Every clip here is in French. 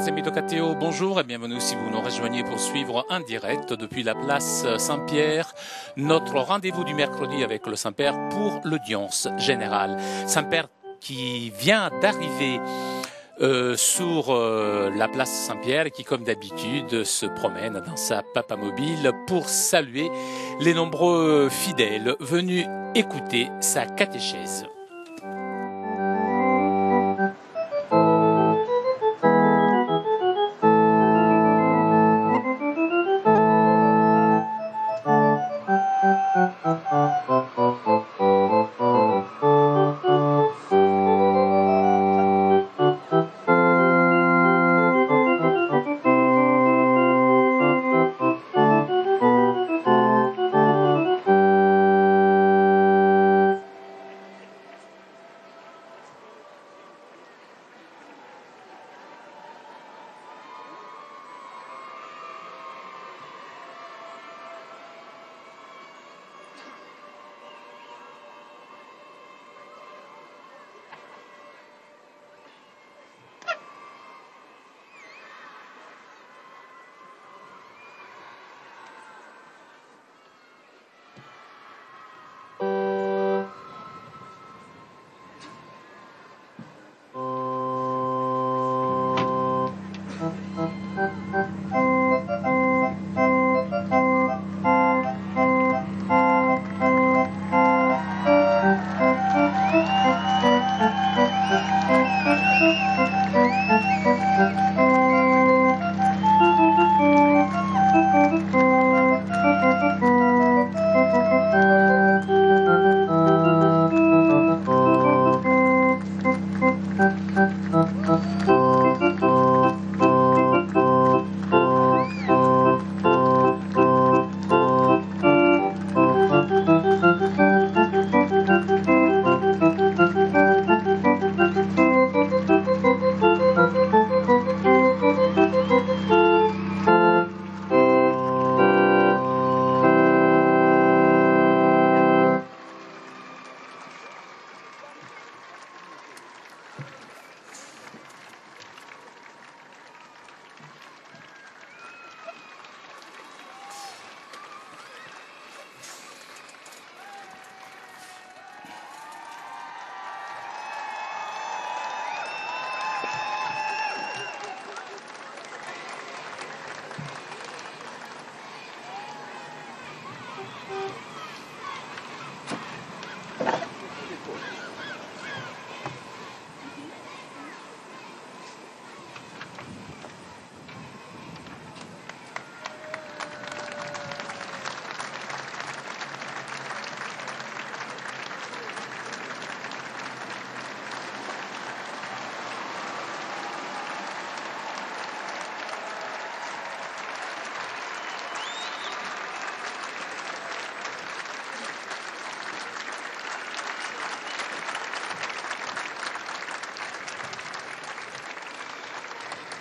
chers amis de KTO, bonjour et bienvenue si vous nous rejoignez pour suivre en direct depuis la place Saint-Pierre, notre rendez-vous du mercredi avec le Saint-Père pour l'audience générale. Saint-Père qui vient d'arriver sur la place Saint-Pierre et qui, comme d'habitude, se promène dans sa papamobile pour saluer les nombreux fidèles venus écouter sa catéchèse.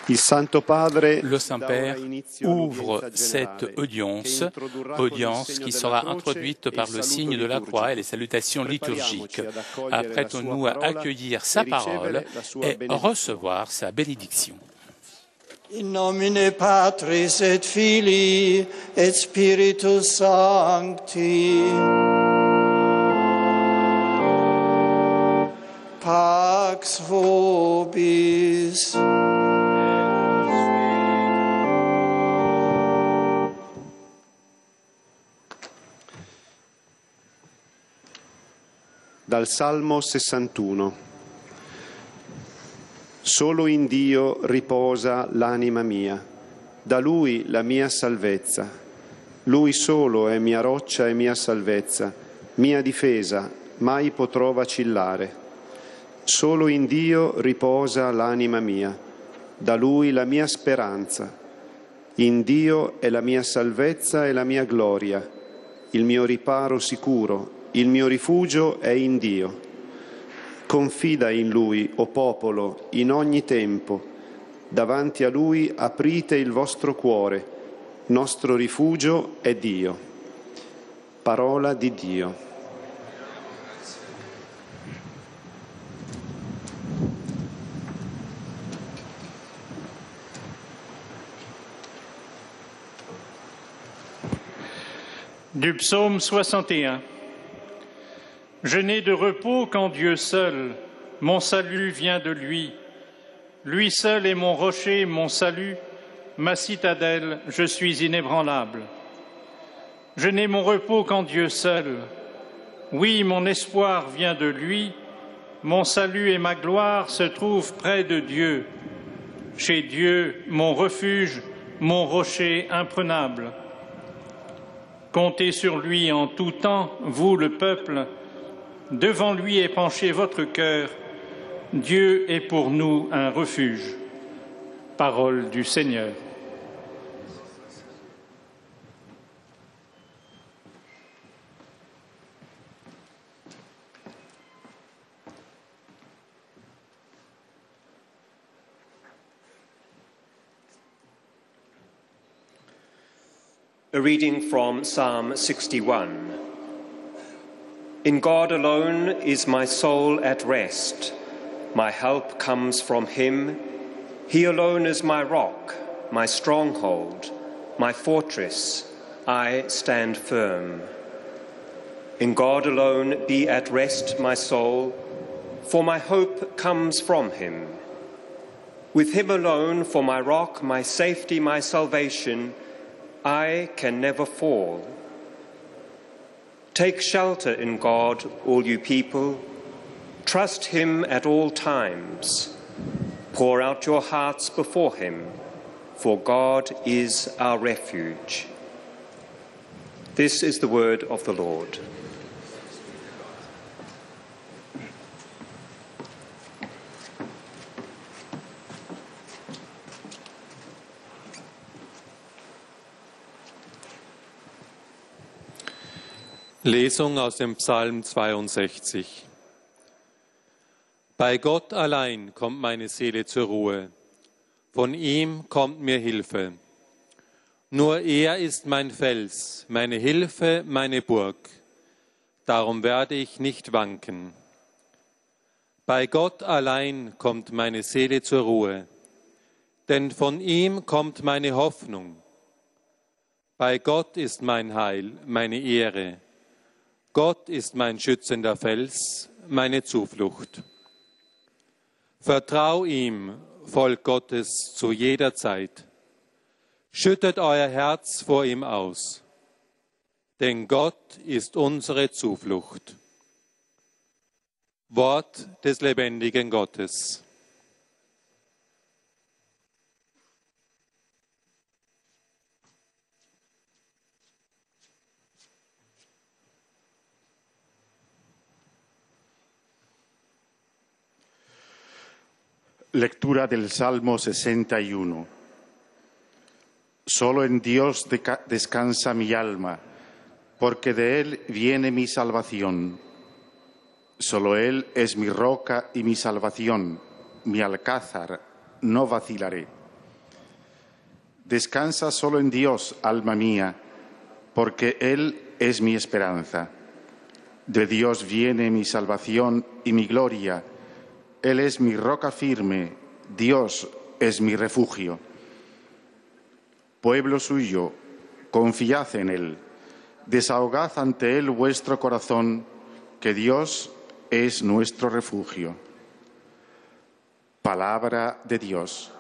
Le Saint-Père ouvre cette audience qui sera introduite par le signe de la croix et les salutations liturgiques. Apprêtons-nous à accueillir sa parole et recevoir sa bénédiction. In nomine Patris et Filii et Spiritus Sancti. Pax vobis. Dal Salmo 61. Solo in Dio riposa l'anima mia, da Lui la mia salvezza. Lui solo è mia roccia e mia salvezza, mia difesa, mai potrò vacillare. Solo in Dio riposa l'anima mia, da Lui la mia speranza. In Dio è la mia salvezza e la mia gloria, il mio riparo sicuro. Il mio rifugio è in Dio. Confida in Lui, o popolo, in ogni tempo. Davanti a Lui aprite il vostro cuore. Nostro rifugio è Dio. Parola di Dio. Du psaume 61. Je n'ai de repos qu'en Dieu seul, mon salut vient de lui. Lui seul est mon rocher, mon salut, ma citadelle, je suis inébranlable. Je n'ai mon repos qu'en Dieu seul. Oui, mon espoir vient de lui, mon salut et ma gloire se trouvent près de Dieu. Chez Dieu, mon refuge, mon rocher imprenable. Comptez sur lui en tout temps, vous le peuple, devant lui épanchez votre cœur. Dieu est pour nous un refuge. Parole du Seigneur. A reading from Psalm 61. In God alone is my soul at rest. My help comes from him. He alone is my rock, my stronghold, my fortress. I stand firm. In God alone be at rest my soul, for my hope comes from him. With him alone for my rock, my safety, my salvation, I can never fall. Take shelter in God, all you people. Trust him at all times. Pour out your hearts before him, for God is our refuge. This is the word of the Lord. Lesung aus dem Psalm 62. Bei Gott allein kommt meine Seele zur Ruhe. Von ihm kommt mir Hilfe. Nur er ist mein Fels, meine Hilfe, meine Burg. Darum werde ich nicht wanken. Bei Gott allein kommt meine Seele zur Ruhe, denn von ihm kommt meine Hoffnung. Bei Gott ist mein Heil, meine Ehre. Gott ist mein schützender Fels, meine Zuflucht. Vertrau ihm, Volk Gottes, zu jeder Zeit. Schüttet euer Herz vor ihm aus, denn Gott ist unsere Zuflucht. Wort des lebendigen Gottes. Lectura del Salmo 61. Solo en Dios descansa mi alma, porque de Él viene mi salvación. Solo Él es mi roca y mi salvación, mi alcázar, no vacilaré. Descansa solo en Dios, alma mía, porque Él es mi esperanza. De Dios viene mi salvación y mi gloria. Él es mi roca firme, Dios es mi refugio. Pueblo suyo, confiad en Él, desahogad ante Él vuestro corazón, que Dios es nuestro refugio. Palabra de Dios.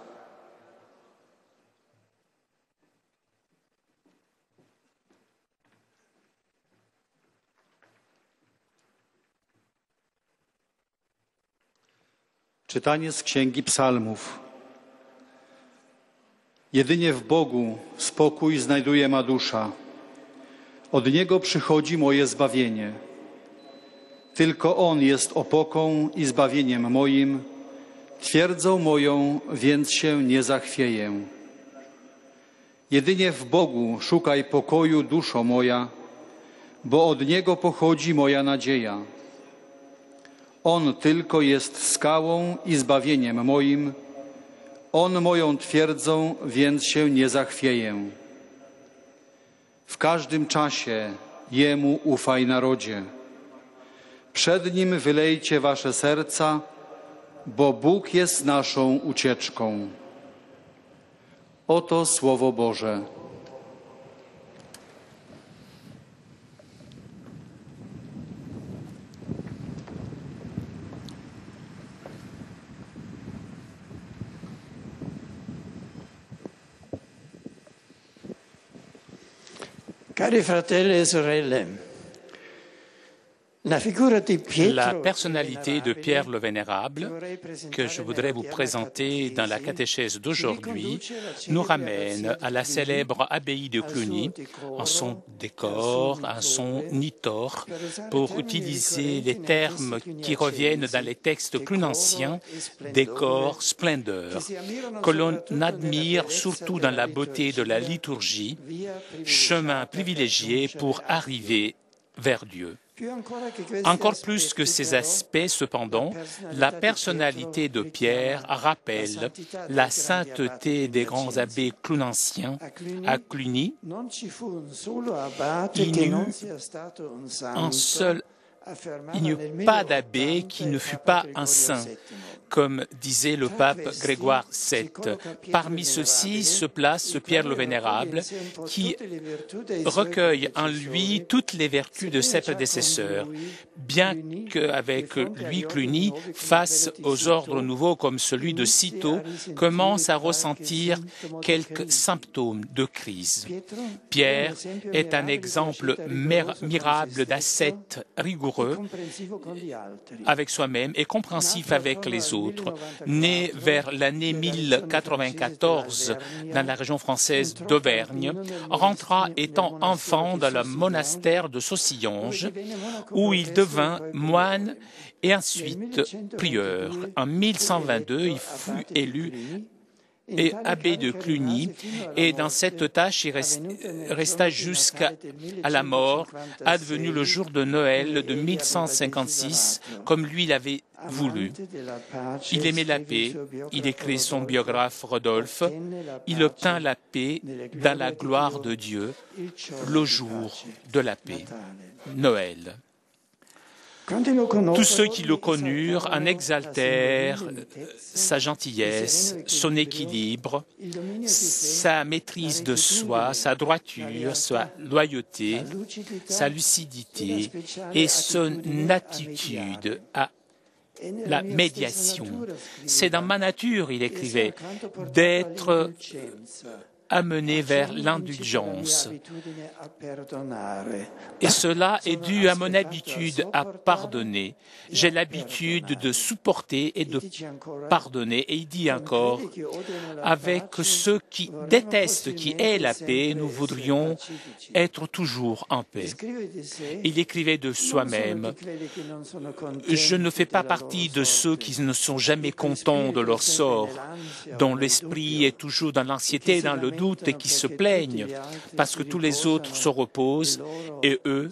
Czytanie z Księgi Psalmów. Jedynie w Bogu spokój znajduje ma dusza. Od Niego przychodzi moje zbawienie. Tylko On jest opoką i zbawieniem moim, twierdzą moją, więc się nie zachwieję. Jedynie w Bogu szukaj pokoju, duszo moja, bo od Niego pochodzi moja nadzieja. On tylko jest skałą i zbawieniem moim, On moją twierdzą, więc się nie zachwieję. W każdym czasie Jemu ufaj, narodzie. Przed Nim wylejcie wasze serca, bo Bóg jest naszą ucieczką. Oto Słowo Boże. Cari fratelli e sorelle, la personnalité de Pierre le Vénérable, que je voudrais vous présenter dans la catéchèse d'aujourd'hui, nous ramène à la célèbre abbaye de Cluny, en son décor, en son nitor, pour utiliser les termes qui reviennent dans les textes clunanciens, décor, splendeur, que l'on admire surtout dans la beauté de la liturgie, chemin privilégié pour arriver vers Dieu. Encore plus que ces aspects, cependant, la personnalité de Pierre rappelle la sainteté des grands abbés clunanciens à Cluny. Il n'y eut pas d'abbé qui ne fut pas un saint, comme disait le pape Grégoire VII. Parmi ceux-ci se place Pierre le Vénérable, qui recueille en lui toutes les vertus de ses prédécesseurs, bien qu'avec lui Cluny, face aux ordres nouveaux comme celui de Cîteaux, commence à ressentir quelques symptômes de crise. Pierre est un exemple mirable d'ascète rigoureux avec soi-même et compréhensif avec les autres. Né vers l'année 1094 dans la région française d'Auvergne, rentra étant enfant dans le monastère de Saucillanges, où il devint moine et ensuite prieur. En 1122, il fut élu et abbé de Cluny, et dans cette tâche, il resta jusqu'à la mort, advenu le jour de Noël de 1156, comme lui l'avait voulu. Il aimait la paix, il écrit son biographe Rodolphe, il obtint la paix dans la gloire de Dieu, le jour de la paix, Noël. Tous ceux qui le connurent en exaltèrent sa gentillesse, son équilibre, sa maîtrise de soi, sa droiture, sa loyauté, sa lucidité et son aptitude à la médiation. C'est dans ma nature, il écrivait, d'être amené vers l'indulgence. Et cela est dû à mon habitude à pardonner. J'ai l'habitude de supporter et de pardonner. Et il dit encore, avec ceux qui détestent, qui aiment la paix, nous voudrions être toujours en paix. Il écrivait de soi-même, je ne fais pas partie de ceux qui ne sont jamais contents de leur sort, dont l'esprit est toujours dans l'anxiété, dans le doute et qui se plaignent parce que tous les autres se reposent et eux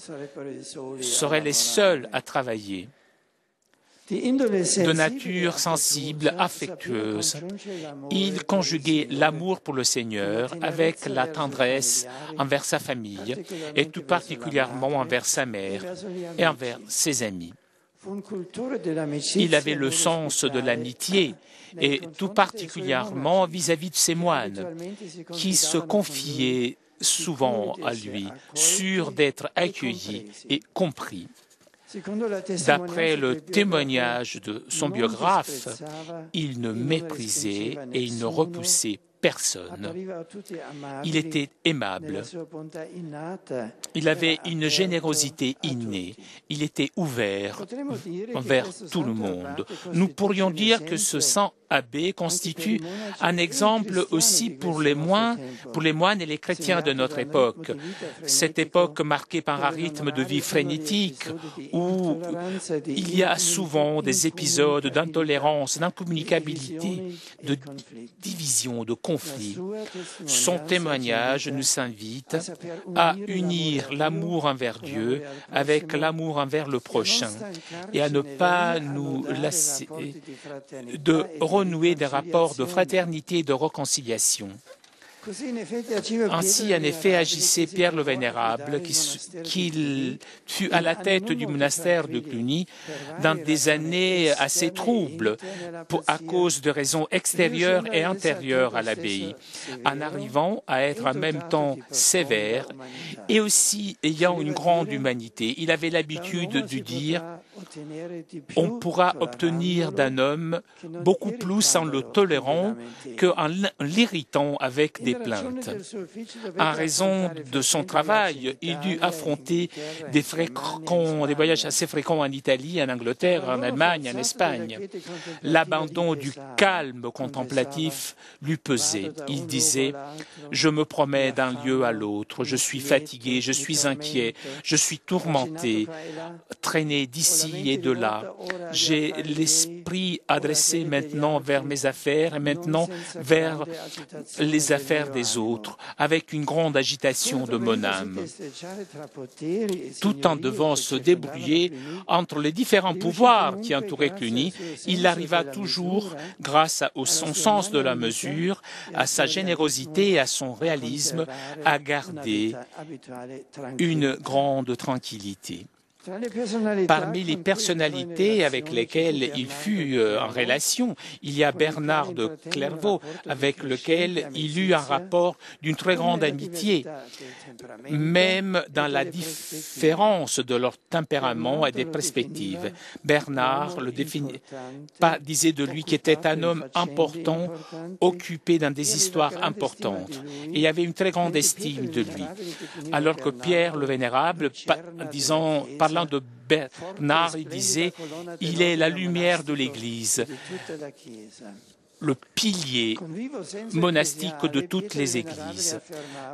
seraient les seuls à travailler. De nature sensible, affectueuse, il conjuguait l'amour pour le Seigneur avec la tendresse envers sa famille et tout particulièrement envers sa mère et envers ses amis. Il avait le sens de l'amitié et tout particulièrement vis-à-vis de ses moines qui se confiaient souvent à lui, sûrs d'être accueillis et compris. D'après le témoignage de son biographe, il ne méprisait et il ne repoussait personne. Il était aimable. Il avait une générosité innée. Il était ouvert envers tout le monde. Nous pourrions dire que ce saint abbé constitue un exemple aussi pour les moines et les chrétiens de notre époque. Cette époque marquée par un rythme de vie frénétique où il y a souvent des épisodes d'intolérance, d'incommunicabilité, de division, de conflit. Son témoignage nous invite à unir l'amour envers Dieu avec l'amour envers le prochain et à ne pas nous lasser de renouer des rapports de fraternité et de réconciliation. Ainsi, en effet, agissait Pierre le Vénérable, qui fut à la tête du monastère de Cluny dans des années assez troubles à cause de raisons extérieures et intérieures à l'abbaye, en arrivant à être en même temps sévère et aussi ayant une grande humanité. Il avait l'habitude de dire « On pourra obtenir d'un homme beaucoup plus en le tolérant qu'en l'irritant avec des des plaintes. En raison de son travail, il dut affronter des voyages assez fréquents en Italie, en Angleterre, en Allemagne, en Espagne. L'abandon du calme contemplatif lui pesait. Il disait « Je me promets d'un lieu à l'autre, je suis fatigué, je suis inquiet, je suis tourmenté, traîné d'ici et de là. J'ai l'esprit adressé maintenant vers mes affaires et maintenant vers les affaires des autres, avec une grande agitation de mon âme. » Tout en devant se débrouiller entre les différents pouvoirs qui entouraient Cluny, il arriva toujours, grâce à son sens de la mesure, à sa générosité et à son réalisme, à garder une grande tranquillité. Parmi les personnalités avec lesquelles il fut en relation, il y a Bernard de Clairvaux, avec lequel il eut un rapport d'une très grande amitié, même dans la différence de leur tempérament et des perspectives. Bernard disait de lui qu'il était un homme important, occupé dans des histoires importantes, et il avait une très grande estime de lui. Alors que Pierre le Vénérable, parlant de Bernard, il disait « Il est la lumière de l'Église, le pilier monastique de toutes les églises. »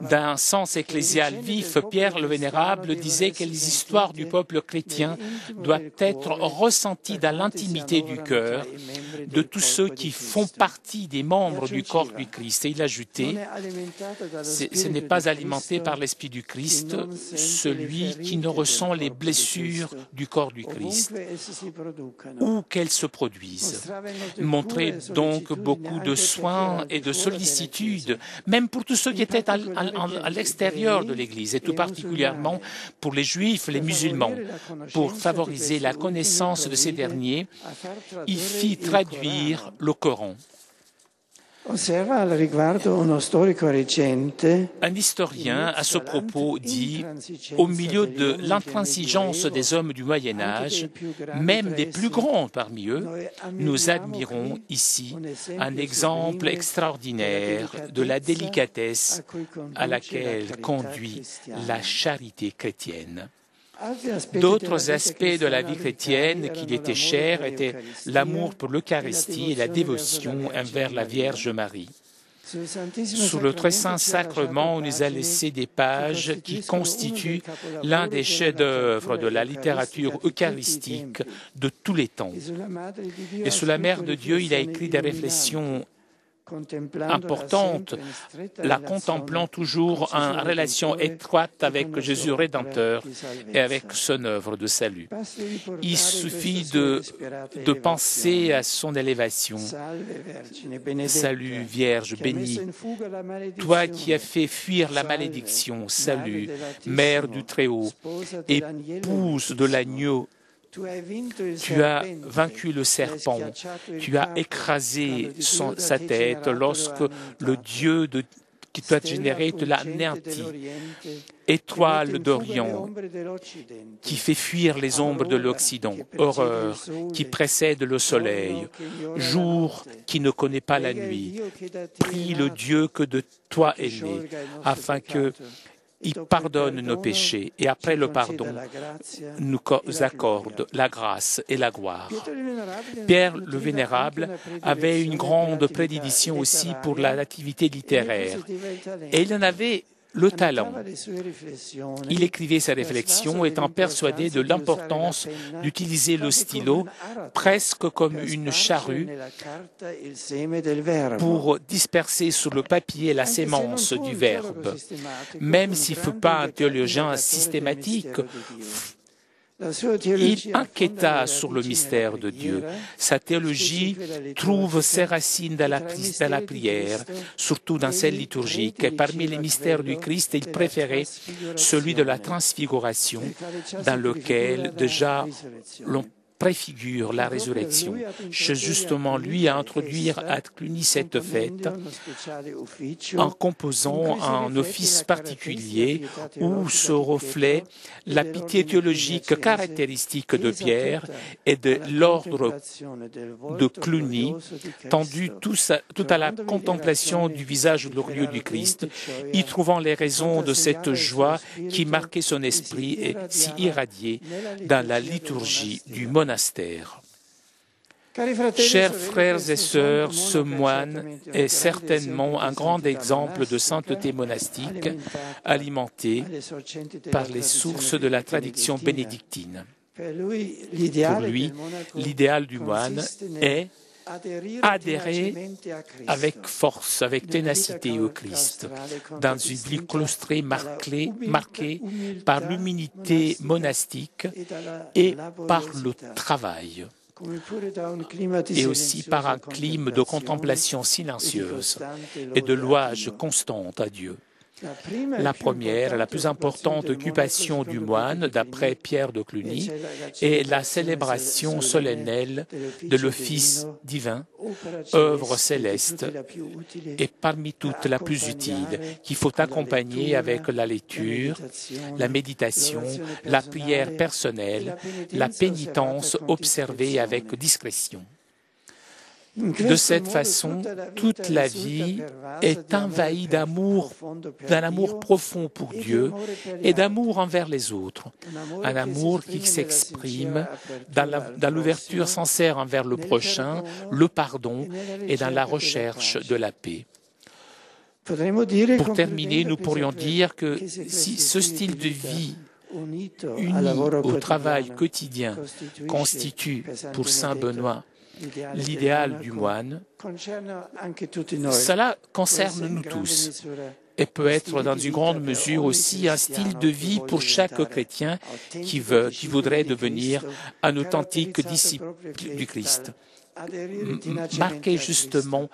D'un sens ecclésial vif, Pierre le Vénérable disait que les histoires du peuple chrétien doivent être ressenties dans l'intimité du cœur de tous ceux qui font partie des membres du corps du Christ. Et il ajoutait, ce n'est pas alimenté par l'Esprit du Christ, celui qui ne ressent les blessures du corps du Christ, où qu'elles se produisent. Montrer donc beaucoup de soins et de sollicitude, même pour tous ceux qui étaient à l'extérieur de l'Église, et tout particulièrement pour les Juifs, les musulmans. Pour favoriser la connaissance de ces derniers, il fit traduire le Coran. Un historien, à ce propos, dit « Au milieu de l'intransigeance des hommes du Moyen-Âge, même des plus grands parmi eux, nous admirons ici un exemple extraordinaire de la délicatesse à laquelle conduit la charité chrétienne. » D'autres aspects de la vie chrétienne qui lui étaient chers étaient l'amour pour l'Eucharistie et la dévotion envers la Vierge Marie. Sous le très saint sacrement, on nous a laissé des pages qui constituent l'un des chefs-d'œuvre de la littérature eucharistique de tous les temps. Et sous la Mère de Dieu, il a écrit des réflexions importante, la contemplant toujours en relation étroite avec Jésus Rédempteur et avec son œuvre de salut. Il suffit de penser à son élévation. Salut Vierge bénie, toi qui as fait fuir la malédiction, salut, Mère du Très-Haut, épouse de l'agneau. Tu as vaincu le serpent, tu as écrasé sa tête lorsque le Dieu qui t'a généré te l'a anéanti. Étoile d'Orient, qui fait fuir les ombres de l'Occident, horreur qui précède le soleil, jour qui ne connaît pas la nuit, prie le Dieu que de toi est né, afin que il pardonne nos péchés et après le pardon, nous accorde la grâce et la gloire. Pierre le Vénérable avait une grande prédilection aussi pour l'activité littéraire et il en avait le talent. Il écrivait ses réflexions étant persuadé de l'importance d'utiliser le stylo presque comme une charrue pour disperser sur le papier la sémence du Verbe. Même s'il ne fut pas un théologien systématique, il enquêta sur le mystère de Dieu. Sa théologie trouve ses racines dans la prière, surtout dans celle liturgique. Et parmi les mystères du Christ, il préférait celui de la transfiguration, dans lequel déjà l'on préfigure la résurrection. Justement, lui a introduit à Cluny cette fête en composant un office particulier où se reflète la pitié théologique caractéristique de Pierre et de l'ordre de Cluny, tendu tout à la contemplation du visage glorieux du Christ, y trouvant les raisons de cette joie qui marquait son esprit et s'y irradiait dans la liturgie du monastère. Chers frères et sœurs, ce moine est certainement un grand exemple de sainteté monastique alimenté par les sources de la tradition bénédictine. Pour lui, l'idéal du moine est adhérer avec force, avec ténacité au Christ, dans une vie claustrée marquée par l'humilité monastique et par le travail, et aussi par un climat de contemplation silencieuse et de louange constante à Dieu. La première, la plus importante occupation du moine, d'après Pierre de Cluny, est la célébration solennelle de l'office divin, œuvre céleste, et parmi toutes la plus utile, qu'il faut accompagner avec la lecture, la méditation, la prière personnelle, la pénitence observée avec discrétion. De cette façon, toute la vie est envahie d'amour, d'un amour profond pour Dieu et d'amour envers les autres. Un amour qui s'exprime dans l'ouverture sincère envers le prochain, le pardon et dans la recherche de la paix. Pour terminer, nous pourrions dire que si ce style de vie uni au travail quotidien constitue pour saint Benoît l'idéal du moine, cela concerne nous tous et peut être dans une grande mesure aussi un style de vie pour chaque chrétien qui voudrait devenir un authentique disciple du Christ, marqué justement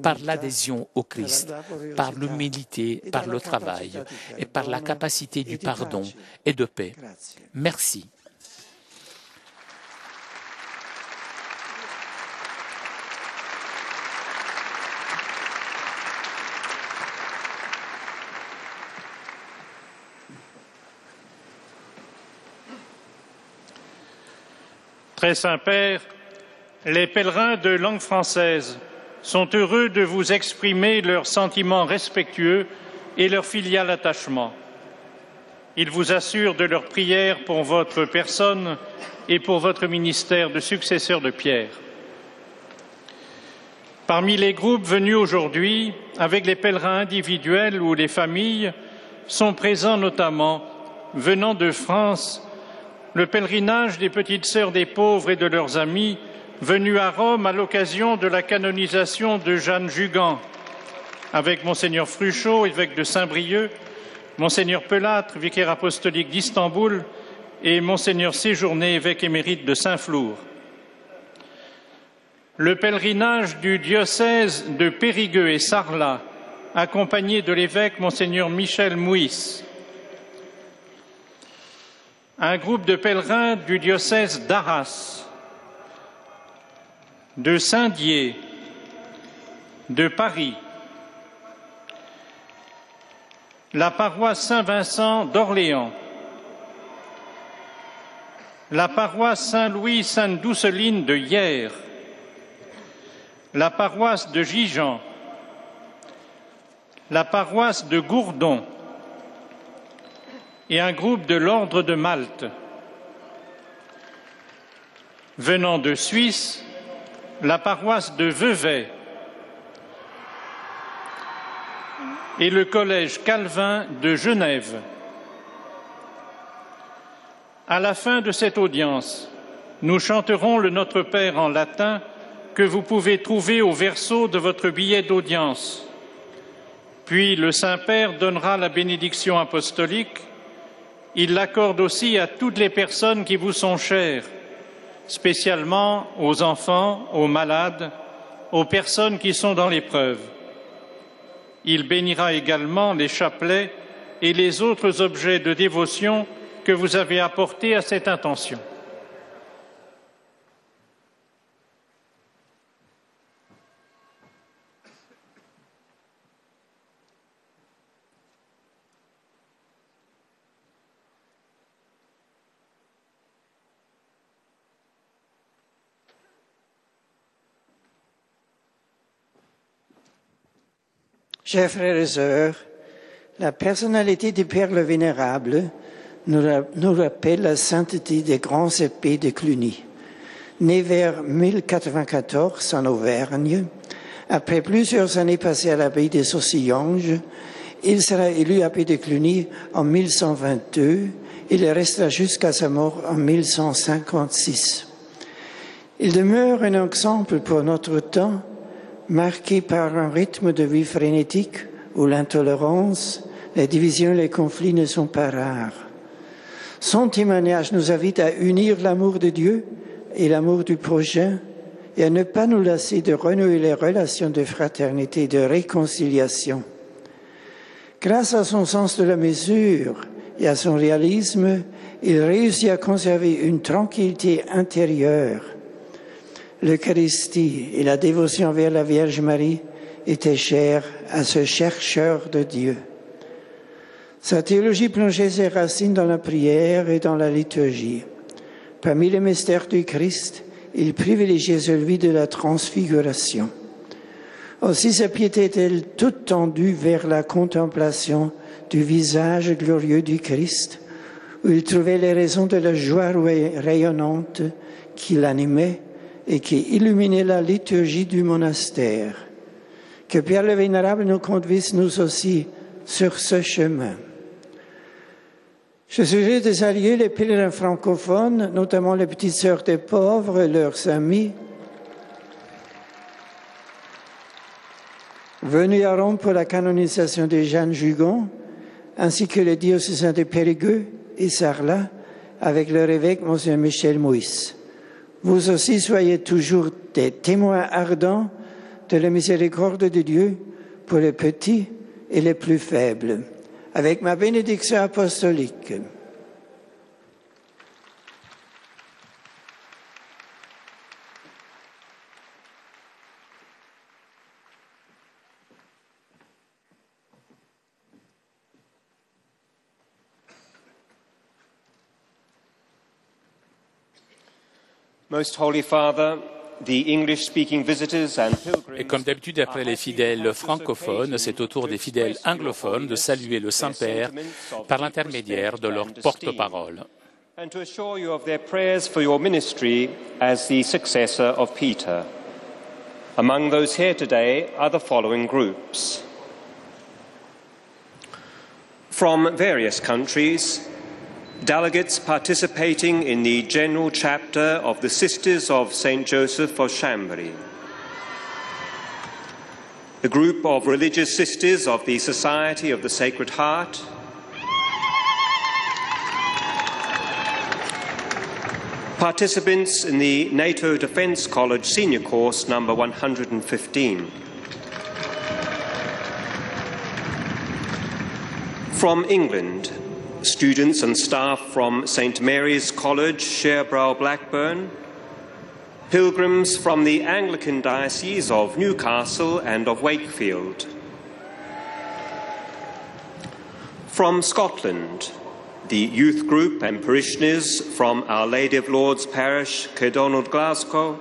par l'adhésion au Christ, par l'humilité, par le travail et par la capacité du pardon et de paix. Merci. Très Saint-Père, les pèlerins de langue française sont heureux de vous exprimer leurs sentiments respectueux et leur filial attachement. Ils vous assurent de leur prière pour votre personne et pour votre ministère de successeur de Pierre. Parmi les groupes venus aujourd'hui, avec les pèlerins individuels ou les familles, sont présents notamment, venant de France, le pèlerinage des petites sœurs des pauvres et de leurs amis venus à Rome à l'occasion de la canonisation de Jeanne Jugan, avec Monseigneur Fruchot, évêque de Saint-Brieuc, Monseigneur Pelâtre, vicaire apostolique d'Istanbul, et Monseigneur Séjourné, évêque émérite de Saint-Flour. Le pèlerinage du diocèse de Périgueux et Sarlat, accompagné de l'évêque Monseigneur Michel Mouys. Un groupe de pèlerins du diocèse d'Arras, de Saint-Dié, de Paris, la paroisse Saint-Vincent d'Orléans, la paroisse Saint-Louis-Sainte-Douceline de Hyères, la paroisse de Gijan, la paroisse de Gourdon et un groupe de l'Ordre de Malte. Venant de Suisse, la paroisse de Vevey et le collège Calvin de Genève. À la fin de cette audience, nous chanterons le Notre Père en latin que vous pouvez trouver au verso de votre billet d'audience. Puis le Saint-Père donnera la bénédiction apostolique. Il l'accorde aussi à toutes les personnes qui vous sont chères, spécialement aux enfants, aux malades, aux personnes qui sont dans l'épreuve. Il bénira également les chapelets et les autres objets de dévotion que vous avez apportés à cette intention. Chers frères et sœurs, la personnalité du Père le Vénérable nous rappelle la sainteté des grands épées de Cluny. Né vers 1094 en Auvergne, après plusieurs années passées à l'abbaye des Saucillanges, il sera élu abbé de Cluny en 1122. Il restera jusqu'à sa mort en 1156. Il demeure un exemple pour notre temps, marqué par un rythme de vie frénétique où l'intolérance, les divisions et les conflits ne sont pas rares. Son témoignage nous invite à unir l'amour de Dieu et l'amour du prochain et à ne pas nous lasser de renouer les relations de fraternité et de réconciliation. Grâce à son sens de la mesure et à son réalisme, il réussit à conserver une tranquillité intérieure. L'Eucharistie et la dévotion envers la Vierge Marie étaient chères à ce chercheur de Dieu. Sa théologie plongeait ses racines dans la prière et dans la liturgie. Parmi les mystères du Christ, il privilégiait celui de la transfiguration. Aussi sa piété est-elle toute tendue vers la contemplation du visage glorieux du Christ, où il trouvait les raisons de la joie rayonnante qui l'animait et qui illuminait la liturgie du monastère. Que Pierre le Vénérable nous conduise nous aussi sur ce chemin. Je suggère de saluer les pèlerins francophones, notamment les petites sœurs des pauvres et leurs amis, venus à Rome pour la canonisation de Jeanne Jugon, ainsi que les diocésains de Périgueux et Sarlat, avec leur évêque, Monseigneur Michel Mouys. Vous aussi soyez toujours des témoins ardents de la miséricorde de Dieu pour les petits et les plus faibles. Avec ma bénédiction apostolique. Most Holy Father, the English-speaking visitors and pilgrims. Et comme d'habitude, après les fidèles francophones, c'est au tour des fidèles anglophones de saluer le Saint-Père par l'intermédiaire de leur porte-parole. And to assure you of their prayers for your ministry as the successor of Peter. Among those here today are the following groups. From various countries, delegates participating in the General Chapter of the Sisters of St. Joseph of Chambéry. A group of religious sisters of the Society of the Sacred Heart. Participants in the NATO Defence College Senior Course number 115. From England, students and staff from St. Mary's College, Sherbrooke, Blackburn, pilgrims from the Anglican Diocese of Newcastle and of Wakefield. From Scotland, the youth group and parishioners from Our Lady of Lords Parish, Cerdonald, Glasgow,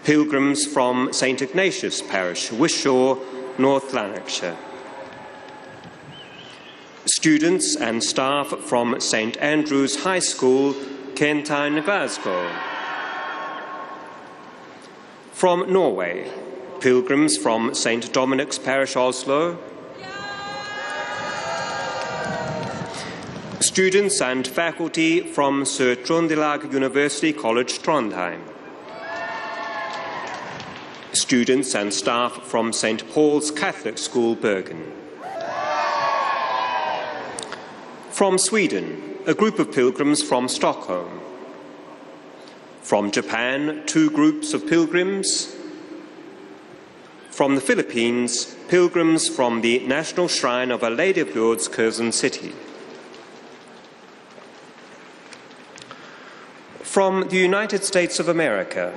pilgrims from St. Ignatius Parish, Wishaw, North Lanarkshire, students and staff from St. Andrew's High School, Kentine, Glasgow. From Norway, pilgrims from St. Dominic's Parish, Oslo. Students and faculty from Sir Trondelag University College, Trondheim. Students and staff from St. Paul's Catholic School, Bergen. From Sweden, a group of pilgrims from Stockholm. From Japan, 2 groups of pilgrims. From the Philippines, pilgrims from the National Shrine of Our Lady of Lourdes, Curzon City. From the United States of America,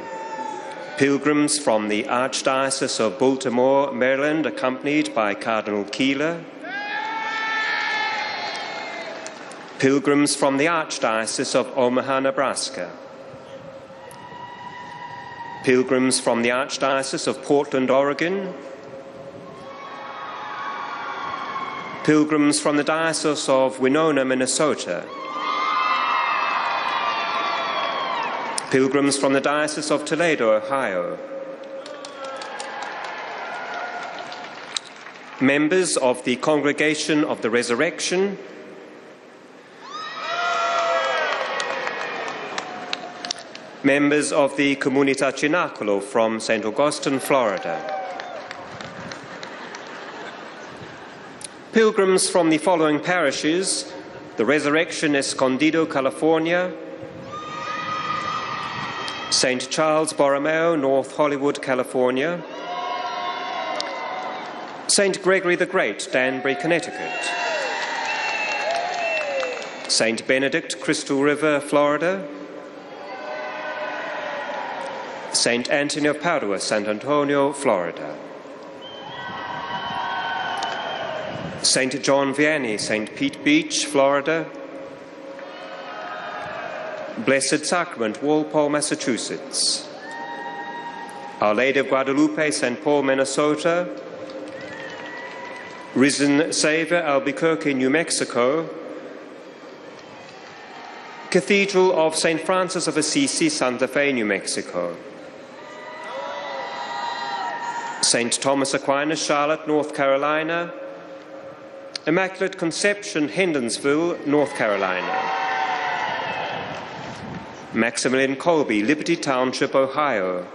pilgrims from the Archdiocese of Baltimore, Maryland, accompanied by Cardinal Keeler. Pilgrims from the Archdiocese of Omaha, Nebraska. pilgrims from the Archdiocese of Portland, Oregon, pilgrims from the Diocese of Winona, Minnesota, pilgrims from the Diocese of Toledo, Ohio, members of the Congregation of the Resurrection, members of the Comunità Cenacolo from St. Augustine, Florida, pilgrims from the following parishes: the Resurrection, Escondido, California; St. Charles Borromeo, North Hollywood, California; St. Gregory the Great, Danbury, Connecticut; St. Benedict, Crystal River, Florida; St. Anthony of Padua, San Antonio, Florida; St. John Vianney, St. Pete Beach, Florida; Blessed Sacrament, Walpole, Massachusetts; Our Lady of Guadalupe, St. Paul, Minnesota; Risen Savior, Albuquerque, New Mexico; Cathedral of St. Francis of Assisi, Santa Fe, New Mexico; St. Thomas Aquinas, Charlotte, North Carolina; Immaculate Conception, Hendonsville, North Carolina; Maximilian Kolbe, Liberty Township, Ohio;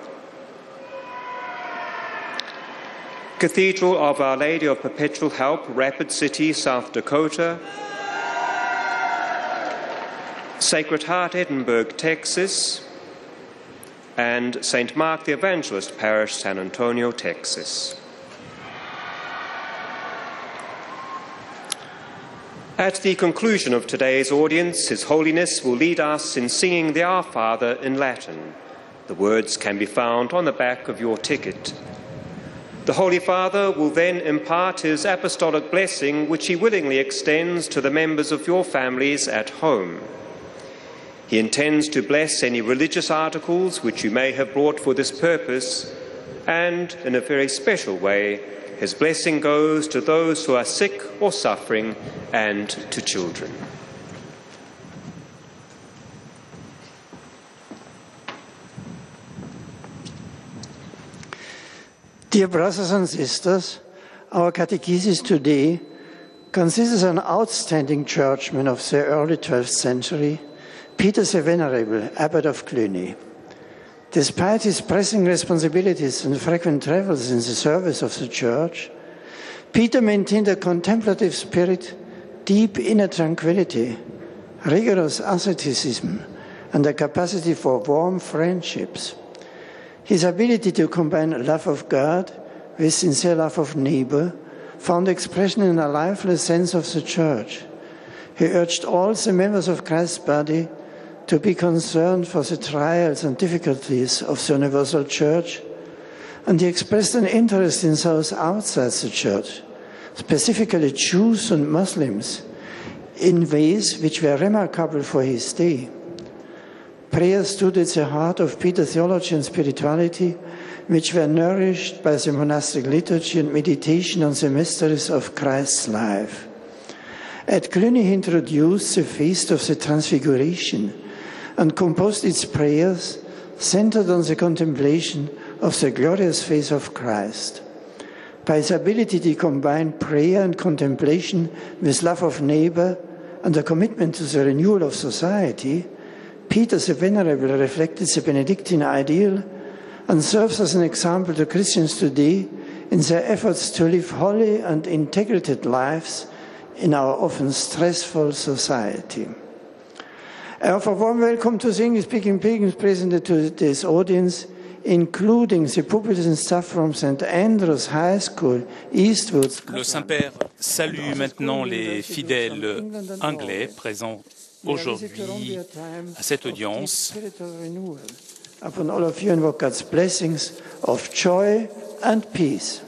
Cathedral of Our Lady of Perpetual Help, Rapid City, South Dakota; Sacred Heart, Edinburgh, Texas; and St. Mark the Evangelist Parish, San Antonio, Texas. At the conclusion of today's audience, His Holiness will lead us in singing the Our Father in Latin. The words can be found on the back of your ticket. The Holy Father will then impart his apostolic blessing, which he willingly extends to the members of your families at home. He intends to bless any religious articles which you may have brought for this purpose, and in a very special way, his blessing goes to those who are sick or suffering and to children. Dear brothers and sisters, our catechesis today considers an outstanding churchman of the early 12th century, Peter the Venerable, Abbot of Cluny. Despite his pressing responsibilities and frequent travels in the service of the Church, Peter maintained a contemplative spirit, deep inner tranquility, rigorous asceticism, and a capacity for warm friendships. His ability to combine love of God with sincere love of neighbor found expression in a lifeless sense of the Church. He urged all the members of Christ's body to be concerned for the trials and difficulties of the universal Church, and he expressed an interest in those outside the Church, specifically Jews and Muslims, in ways which were remarkable for his day. Prayer stood at the heart of Peter's theology and spirituality, which were nourished by the monastic liturgy and meditation on the mysteries of Christ's life. At Cluny, he introduced the feast of the Transfiguration and composed its prayers centered on the contemplation of the glorious face of Christ. By his ability to combine prayer and contemplation with love of neighbor and a commitment to the renewal of society, Peter the Venerable reflected the Benedictine ideal and serves as an example to Christians today in their efforts to live holy and integrated lives in our often stressful society. I offer a warm welcome to the English-speaking pilgrims present to this audience, including the pupils and staff from St. Andrew's High School, Eastwood. Le Saint-Père salue maintenant les fidèles anglais présents aujourd'hui à cette audience. Upon all of you, invoke God's blessings of joy and peace.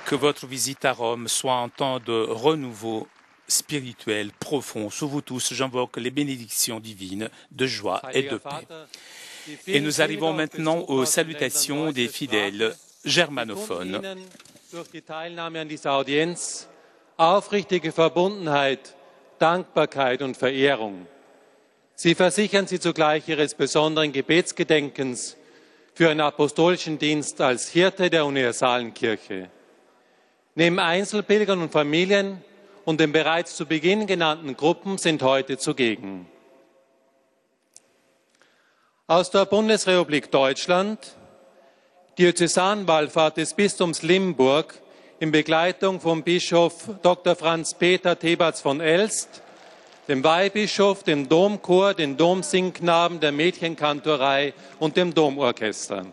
Que votre visite à Rome soit un temps de renouveau spirituel profond sur vous tous. J'invoque les bénédictions divines de joie et de paix. Et nous arrivons maintenant aux salutations des fidèles germanophones. Durch die Teilnahme an dieser Audienz aufrichtige Verbundenheit, Dankbarkeit und Verehrung. Sie versichern sie zugleich ihres besonderen Gebetsgedenkens für einen apostolischen Dienst als Hirte der universalen Kirche. Neben Einzelpilgern und Familien und den bereits zu Beginn genannten Gruppen sind heute zugegen. Aus der Bundesrepublik Deutschland, Diözesanwallfahrt des Bistums Limburg in Begleitung von Bischof Dr. Franz Peter Theberts von Elst, dem Weihbischof, dem Domchor, den Domsingknaben, der Mädchenkantorei und dem Domorchester.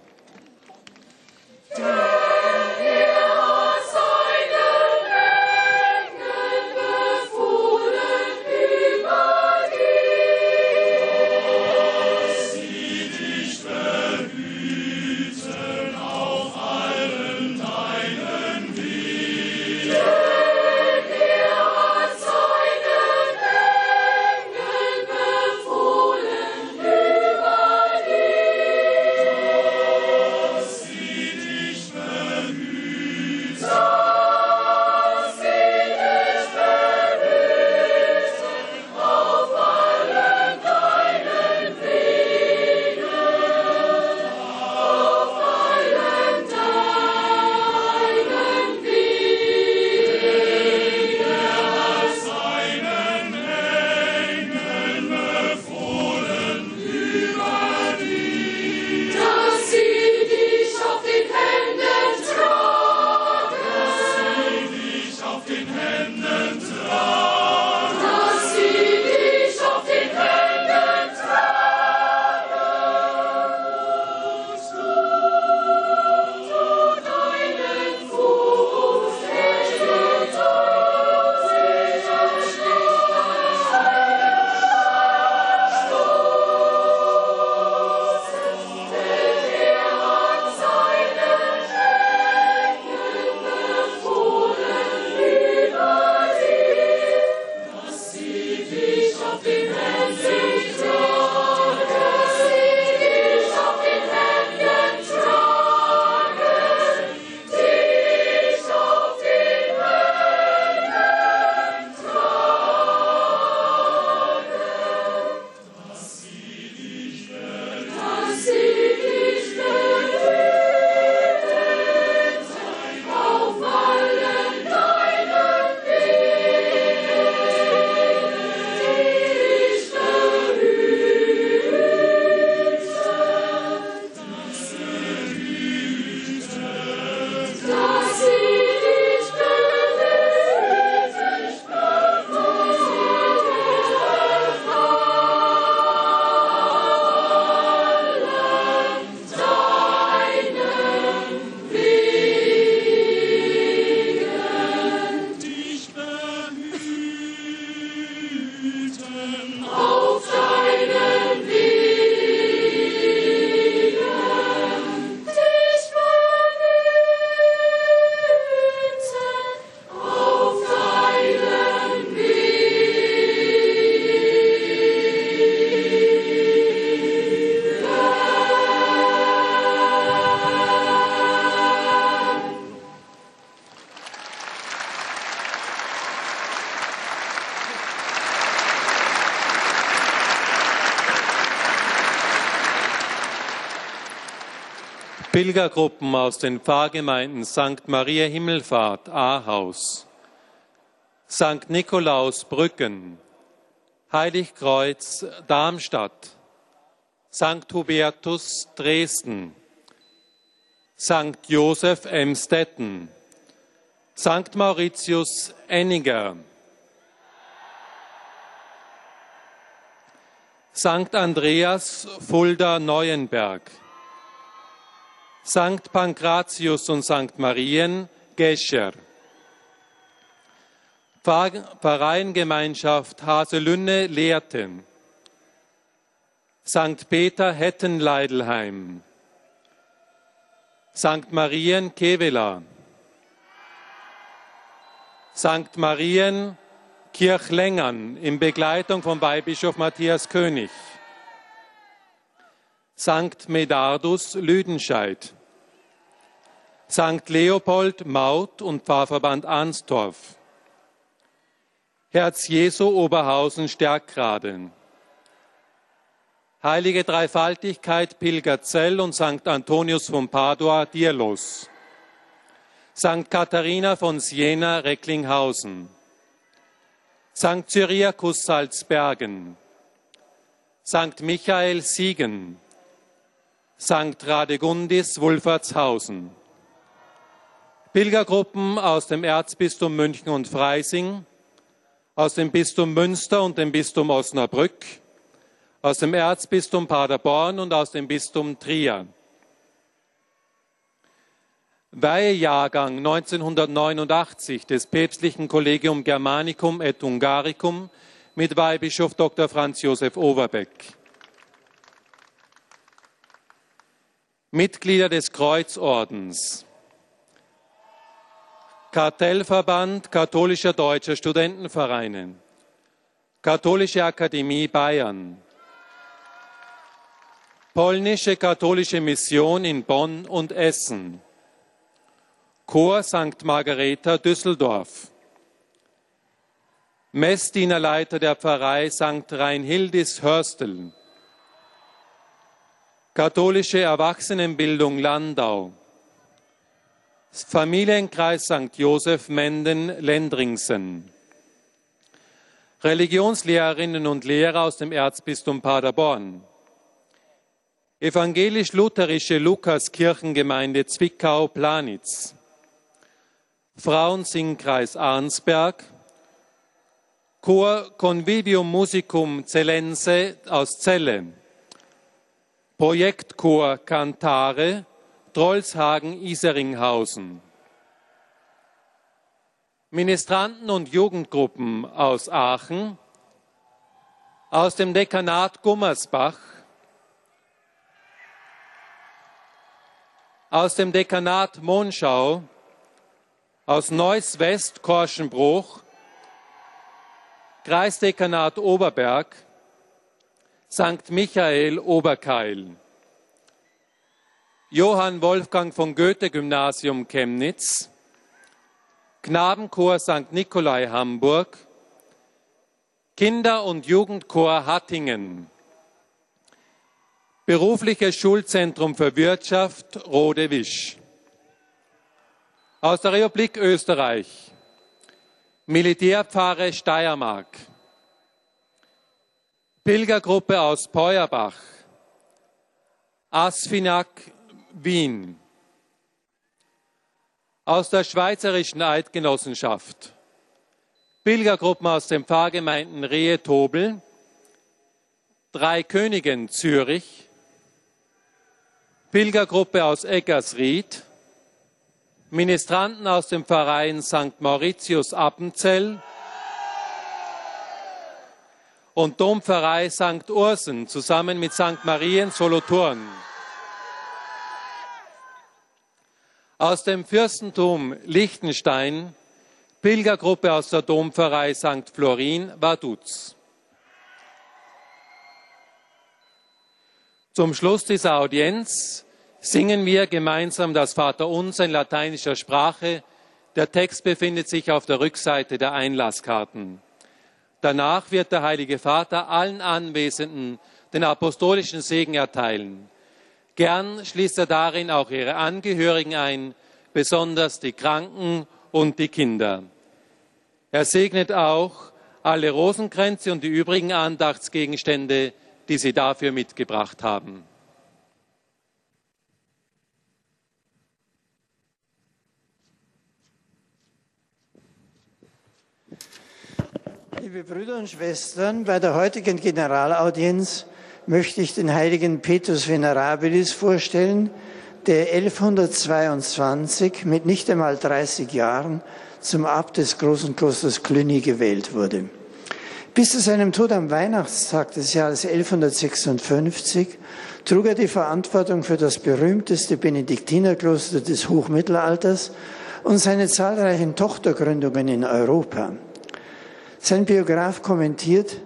Pilgergruppen aus den Pfarrgemeinden St. Maria Himmelfahrt, Ahaus, St. Nikolaus, Brücken, Heiligkreuz, Darmstadt, St. Hubertus, Dresden, St. Joseph, Emstetten, St. Mauritius, Enniger, St. Andreas, Fulda, Neuenberg, St. Pankratius und St. Marien, Gescher, Pfarreiengemeinschaft Haselünne, Lehrten, St. Peter, Hettenleidelheim, St. Marien, Kevela, St. Marien, Kirchlängern in Begleitung von Weihbischof Matthias König, St. Medardus Lüdenscheid, St. Leopold Maut und Pfarrverband Arnstorf, Herz Jesu Oberhausen Stärkrade, Heilige Dreifaltigkeit Pilgerzell und St. Antonius von Padua Dierlos, St. Katharina von Siena Recklinghausen, St. Cyriakus Salzbergen, St. Michael Siegen, St. Radegundis Wolfertshausen, Pilgergruppen aus dem Erzbistum München und Freising, aus dem Bistum Münster und dem Bistum Osnabrück, aus dem Erzbistum Paderborn und aus dem Bistum Trier. Weihejahrgang 1989 des Päpstlichen Collegium Germanicum et Hungaricum mit Weihbischof Dr. Franz Josef Overbeck. Mitglieder des Kreuzordens, Kartellverband Katholischer Deutscher Studentenvereine, Katholische Akademie Bayern, Polnische Katholische Mission in Bonn und Essen, Chor St. Margareta Düsseldorf, Messdienerleiter der Pfarrei St. Reinhildis Hörstel, Katholische Erwachsenenbildung Landau, Familienkreis St. Josef Menden Lendringsen, Religionslehrerinnen und Lehrer aus dem Erzbistum Paderborn, Evangelisch-Lutherische Lukas-Kirchengemeinde Zwickau-Planitz, Frauensingkreis Arnsberg, Chor Convivium Musicum Zellense aus Celle, Projektchor Cantare Drolshagen-Iseringhausen, Ministranten und Jugendgruppen aus Aachen, aus dem Dekanat Gummersbach, aus dem Dekanat Monschau, aus Neuss-West Korschenbruch, Kreisdekanat Oberberg, St. Michael Oberkeil, Johann Wolfgang von Goethe Gymnasium Chemnitz, Knabenchor St. Nikolai Hamburg, Kinder- und Jugendchor Hattingen, Berufliches Schulzentrum für Wirtschaft Rode Wisch. Aus der Republik Österreich, Militärpfarre Steiermark, Pilgergruppe aus Peuerbach, Asfinag Wien, aus der Schweizerischen Eidgenossenschaft, Pilgergruppen aus den Pfarrgemeinden Rehe-Tobel, Dreikönigen Zürich, Pilgergruppe aus Eggersried, Ministranten aus dem Verein St. Mauritius Appenzell und Dompfarrei St. Ursen zusammen mit St. Marien Solothurn. Aus dem Fürstentum Liechtenstein, Pilgergruppe aus der Dompfarrei St. Florin Vaduz. Zum Schluss dieser Audienz singen wir gemeinsam das Vaterunser in lateinischer Sprache. Der Text befindet sich auf der Rückseite der Einlasskarten. Danach wird der Heilige Vater allen Anwesenden den apostolischen Segen erteilen. Gern schließt er darin auch ihre Angehörigen ein, besonders die Kranken und die Kinder. Er segnet auch alle Rosenkränze und die übrigen Andachtsgegenstände, die sie dafür mitgebracht haben. Liebe Brüder und Schwestern, bei der heutigen Generalaudienz möchte ich den heiligen Petrus Venerabilis vorstellen, der 1122 mit nicht einmal 30 Jahren zum Abt des großen Klosters Cluny gewählt wurde. Bis zu seinem Tod am Weihnachtstag des Jahres 1156 trug er die Verantwortung für das berühmteste Benediktinerkloster des Hochmittelalters und seine zahlreichen Tochtergründungen in Europa. Sein Biograf kommentiert,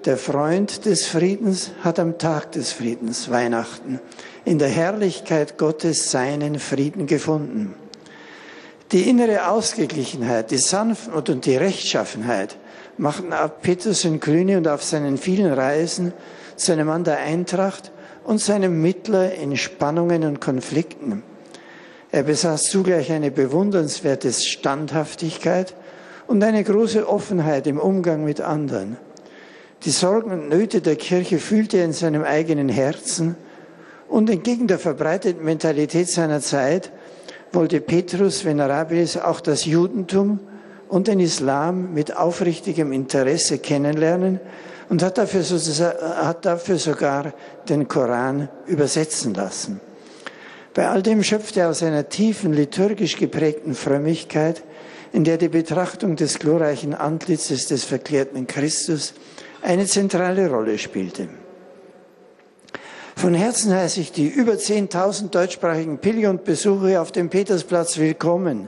der Freund des Friedens hat am Tag des Friedens, Weihnachten, in der Herrlichkeit Gottes seinen Frieden gefunden. Die innere Ausgeglichenheit, die Sanftmut und die Rechtschaffenheit machten Petrus in Cluny und auf seinen vielen Reisen zu einem Mann der Eintracht und zu einem Mittler in Spannungen und Konflikten. Er besaß zugleich eine bewundernswerte Standhaftigkeit und eine große Offenheit im Umgang mit anderen. Die Sorgen und Nöte der Kirche fühlte er in seinem eigenen Herzen und entgegen der verbreiteten Mentalität seiner Zeit wollte Petrus Venerabilis auch das Judentum und den Islam mit aufrichtigem Interesse kennenlernen und hat dafür sogar den Koran übersetzen lassen. Bei all dem schöpfte er aus einer tiefen, liturgisch geprägten Frömmigkeit, in der die Betrachtung des glorreichen Antlitzes des verklärten Christus eine zentrale Rolle spielte. Von Herzen heiße ich die über 10.000 deutschsprachigen Pilger und Besucher auf dem Petersplatz willkommen.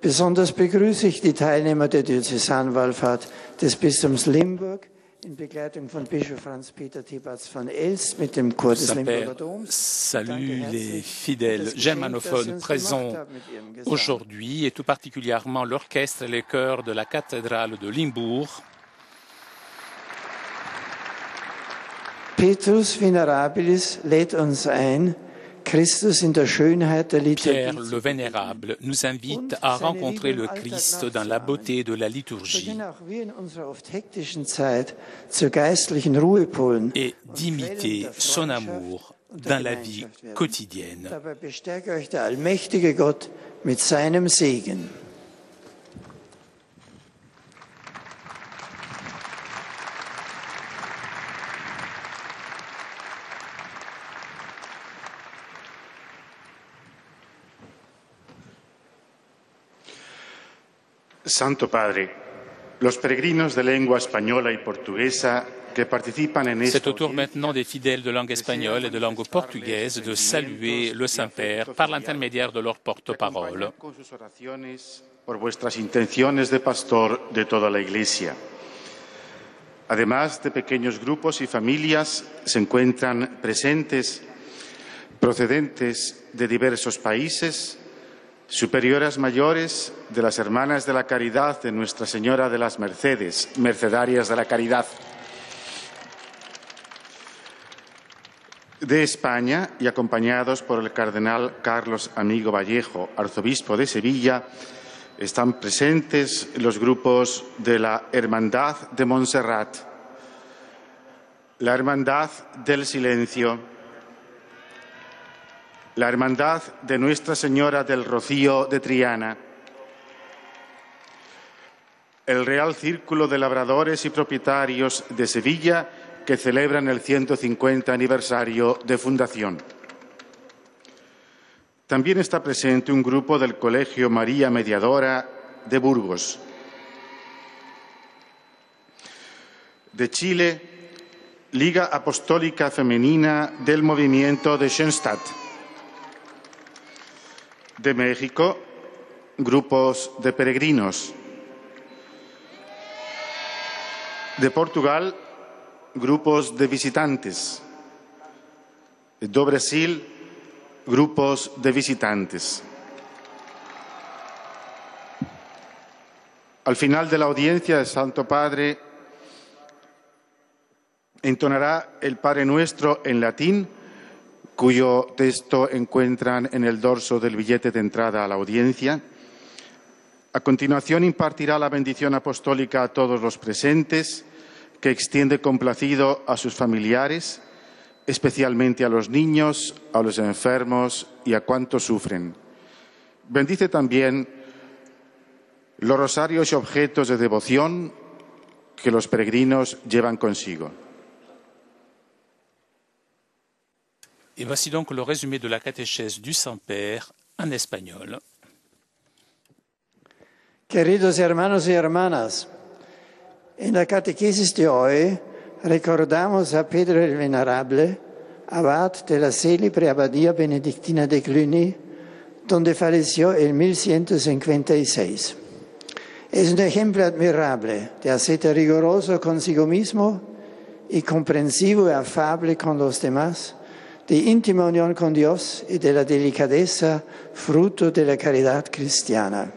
Besonders begrüße ich die Teilnehmer der Diözesanwallfahrt des Bistums Limburg in Begleitung von Bischof Franz Peter Thibatz von Elst mit dem Chor des Limburger Doms. Salue les fidèles germanophones présents aujourd'hui et tout particulièrement l'orchestre et les chœurs de la cathédrale de Limbourg. Petrus Venerabilis lädt uns ein, Christus in der Schönheit der Liturgie. Pierre le Vénérable nous invite à rencontrer le Christ dans la beauté de la liturgie et d'imiter son amour dans la vie quotidienne. Dabei bestärke euch der allmächtige Gott mit seinem Segen. Santo Padre, los peregrinos de lengua española y portuguesa que participan en C'est au tour maintenant des fidèles de langue espagnole et de langue portugaise de saluer le Saint-Père par l'intermédiaire de leur porte-parole. con sus oraciones por vuestras intenciones de pastor de toda la Iglesia. Además de pequeños grupos y familias, se encuentran presentes procedentes de diversos países, superioras mayores de las Hermanas de la Caridad de Nuestra Señora de las Mercedes, Mercedarias de la Caridad. De España y acompañados por el cardenal Carlos Amigo Vallejo, arzobispo de Sevilla, están presentes los grupos de la Hermandad de Montserrat, la Hermandad del Silencio, la Hermandad de Nuestra Señora del Rocío de Triana, el Real Círculo de Labradores y Propietarios de Sevilla, que celebran el 150 aniversario de fundación. También está presente un grupo del Colegio María Mediadora de Burgos. De Chile, Liga Apostólica Femenina del Movimiento de Schoenstatt. De México, grupos de peregrinos. De Portugal, grupos de visitantes. Do Brasil, grupos de visitantes. Al final de la audiencia, el Santo Padre entonará el Padre Nuestro en latín, cuyo texto encuentran en el dorso del billete de entrada a la audiencia. A continuación impartirá la bendición apostólica a todos los presentes, que extiende complacido a sus familiares, especialmente a los niños, a los enfermos y a cuantos sufren. Bendice también los rosarios y objetos de devoción que los peregrinos llevan consigo. Et voici donc le résumé de la catéchèse du Saint-Père en espagnol. Queridos hermanos y hermanas, en la catequesis de hoy recordamos a Pedro el Venerable, abad de la célebre abadía benedictina de Cluny, donde falleció en 1156. Es un ejemplo admirable de aceite riguroso consigo mismo y comprensivo y afable con los demás, de íntima unión con Dios y de la delicadeza, fruto de la caridad cristiana.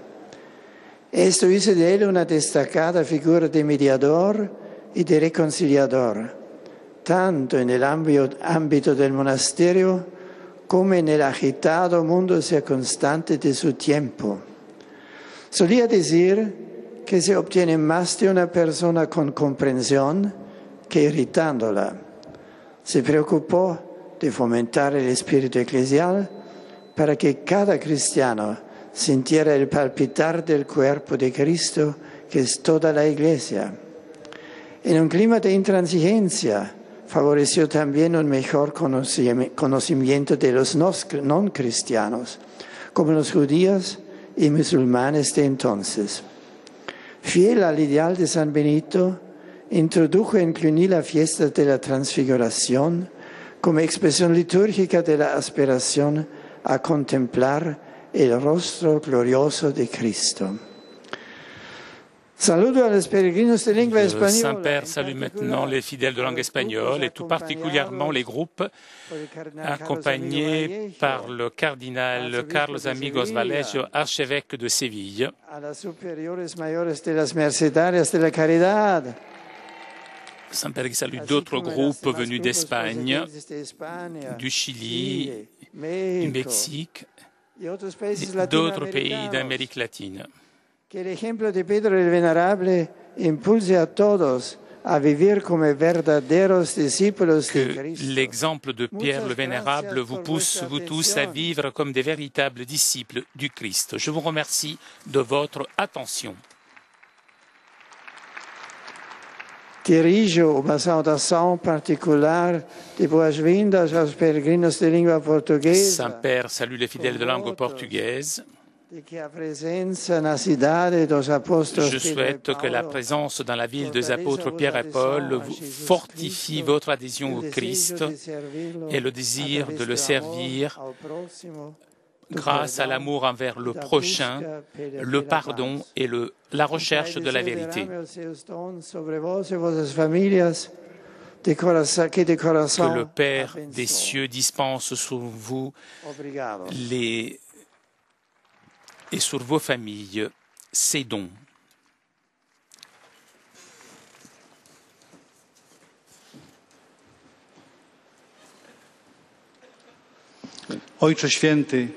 Esto hizo de él una destacada figura de mediador y de reconciliador, tanto en el ámbito del monasterio como en el agitado mundo circunstante de su tiempo. Solía decir que se obtiene más de una persona con comprensión que irritándola. Se preocupó de fomentar el espíritu eclesial para que cada cristiano sintiera el palpitar del cuerpo de Cristo, que es toda la Iglesia. En un clima de intransigencia, favoreció también un mejor conocimiento de los no cristianos, como los judíos y musulmanes de entonces. Fiel al ideal de San Benito, introdujo en Cluny la fiesta de la Transfiguración como expresión litúrgica de la aspiración a contemplar el rostro glorioso de Cristo. Saludo a los peregrinos de lengua española. Saint-Père salue maintenant les fidèles de langue espagnole et tout particulièrement les groupes accompagnés par le cardinal Carlos Amigos Vallejo, archevêque de Séville. A las superiores mayores de las mercedarias de la caridad. Saint-Père qui salue d'autres groupes venus d'Espagne, du Chili, du Mexique et d'autres pays d'Amérique latine. Que el ejemplo de Pedro el Venerable impulse a todos a vivir como verdaderos discípulos de Cristo. Que l'exemple de Pierre le Vénérable vous pousse, vous tous, à vivre comme des véritables disciples du Christ. Je vous remercie de votre attention. Dirijo uma saudação particular de boas-vindas aos peregrinos de língua portuguesa. Saint-Père salue les fidèles de langue portugaise. Je souhaite que la présence dans la ville des apôtres Pierre et Paul fortifie votre adhésion au Christ et le désir de le servir grâce à l'amour envers le prochain, le pardon et la recherche de la vérité. Que le Père des cieux dispense sur vous et sur vos familles ses dons. Ojcze Święty,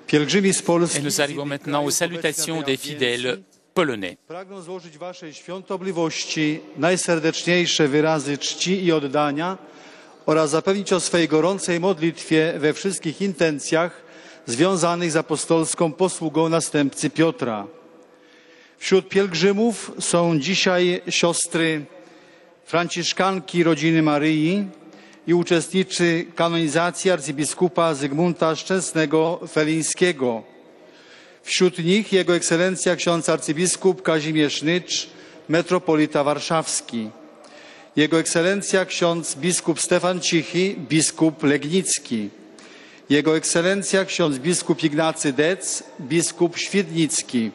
pielgrzymi z Polski. Et nous arrivons maintenant aux salutations des fidèles polonais. Pragnę złożyć Waszej świątobliwości najserdeczniejsze wyrazy czci i oddania oraz zapewnić o swej gorącej modlitwie we wszystkich intencjach związanych z apostolską posługą następcy Piotra. Wśród pielgrzymów są dzisiaj siostry franciszkanki rodziny Maryi i uczestniczy kanonizacji arcybiskupa Zygmunta Szczęsnego Felińskiego. Wśród nich Jego Ekscelencja ksiądz arcybiskup Kazimierz Nycz, metropolita warszawski. Jego Ekscelencja ksiądz biskup Stefan Cichy, biskup legnicki. Jego Ekscelencja ksiądz biskup Ignacy Dec, biskup świdnicki.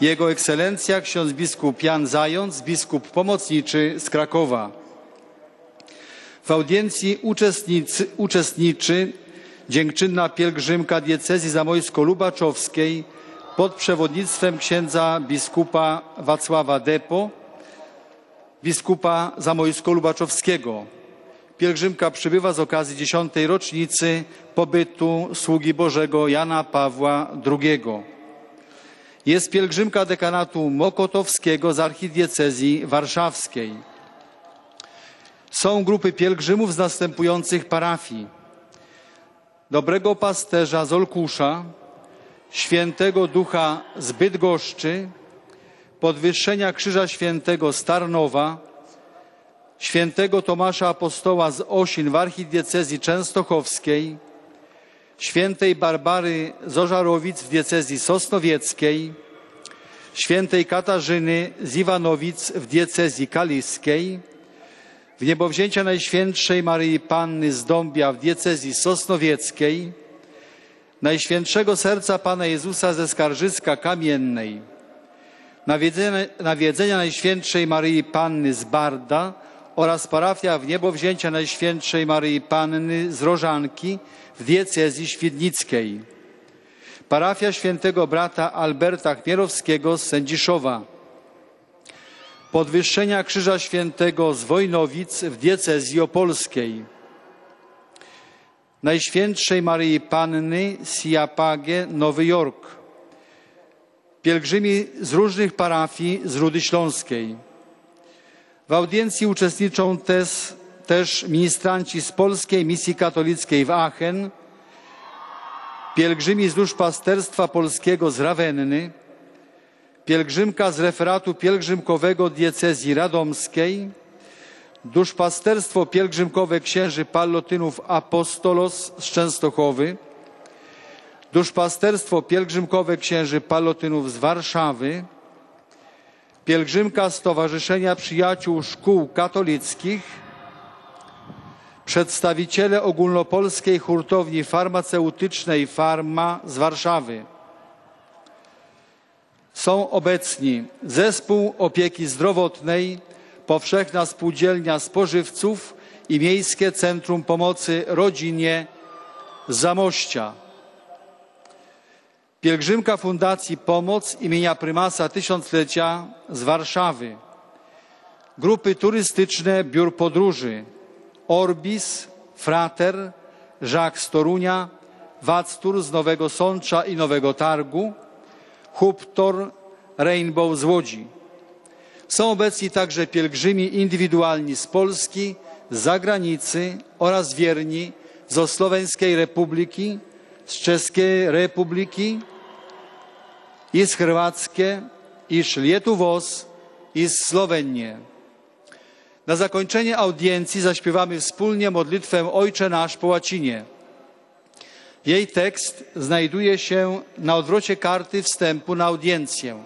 Jego Ekscelencja ksiądz biskup Jan Zając, biskup pomocniczy z Krakowa. W audiencji uczestniczy dziękczynna pielgrzymka diecezji zamojsko-lubaczowskiej pod przewodnictwem księdza biskupa Wacława Depo, biskupa zamojsko-lubaczowskiego. Pielgrzymka przybywa z okazji 10. rocznicy pobytu sługi Bożego Jana Pawła II. Jest pielgrzymka dekanatu mokotowskiego z archidiecezji warszawskiej. Są grupy pielgrzymów z następujących parafii: Dobrego Pasterza z Olkusza, Świętego Ducha z Bydgoszczy, Podwyższenia Krzyża Świętego z Tarnowa, Świętego Tomasza Apostoła z Osin w archidiecezji częstochowskiej, Świętej Barbary z Ożarowic w diecezji sosnowieckiej, Świętej Katarzyny z Iwanowic w diecezji kaliskiej, Wniebowzięcia Najświętszej Maryi Panny z Dąbia w diecezji sosnowieckiej, Najświętszego Serca Pana Jezusa ze Skarżyska Kamiennej, Nawiedzenia Najświętszej Maryi Panny z Barda oraz parafia Wniebowzięcia Najświętszej Maryi Panny z Rożanki w diecezji świdnickiej. Parafia świętego brata Alberta Chmierowskiego z Sędziszowa. Podwyższenia Krzyża Świętego z Wojnowic w diecezji opolskiej. Najświętszej Maryi Panny z Siapage, Nowy Jork. Pielgrzymi z różnych parafii z Rudy Śląskiej. W audiencji uczestniczą też ministranci z Polskiej Misji Katolickiej w Aachen, pielgrzymi z duszpasterstwa polskiego z Rawenny, pielgrzymka z referatu pielgrzymkowego diecezji radomskiej, duszpasterstwo pielgrzymkowe księży pallotynów Apostolos z Częstochowy, duszpasterstwo pielgrzymkowe księży pallotynów z Warszawy, pielgrzymka Stowarzyszenia Przyjaciół Szkół Katolickich, przedstawiciele Ogólnopolskiej Hurtowni Farmaceutycznej Pharma z Warszawy. Są obecni Zespół Opieki Zdrowotnej, Powszechna Spółdzielnia Spożywców i Miejskie Centrum Pomocy Rodzinie z Zamościa. Pielgrzymka Fundacji Pomoc imienia Prymasa Tysiąclecia z Warszawy. Grupy turystyczne biur podróży Orbis, Frater, Jacques z Torunia, Wactur z Nowego Sącza i Nowego Targu, Huptor, Rainbow z Łodzi. Są obecni także pielgrzymi indywidualni z Polski, z zagranicy oraz wierni z Słoweńskiej Republiki, z Czeskiej Republiki i z Chorwackie, i z Lietuvos, i z Słowenii. Na zakończenie audiencji zaśpiewamy wspólnie modlitwę Ojcze Nasz po łacinie. Jej tekst znajduje się na odwrocie karty wstępu na audiencję.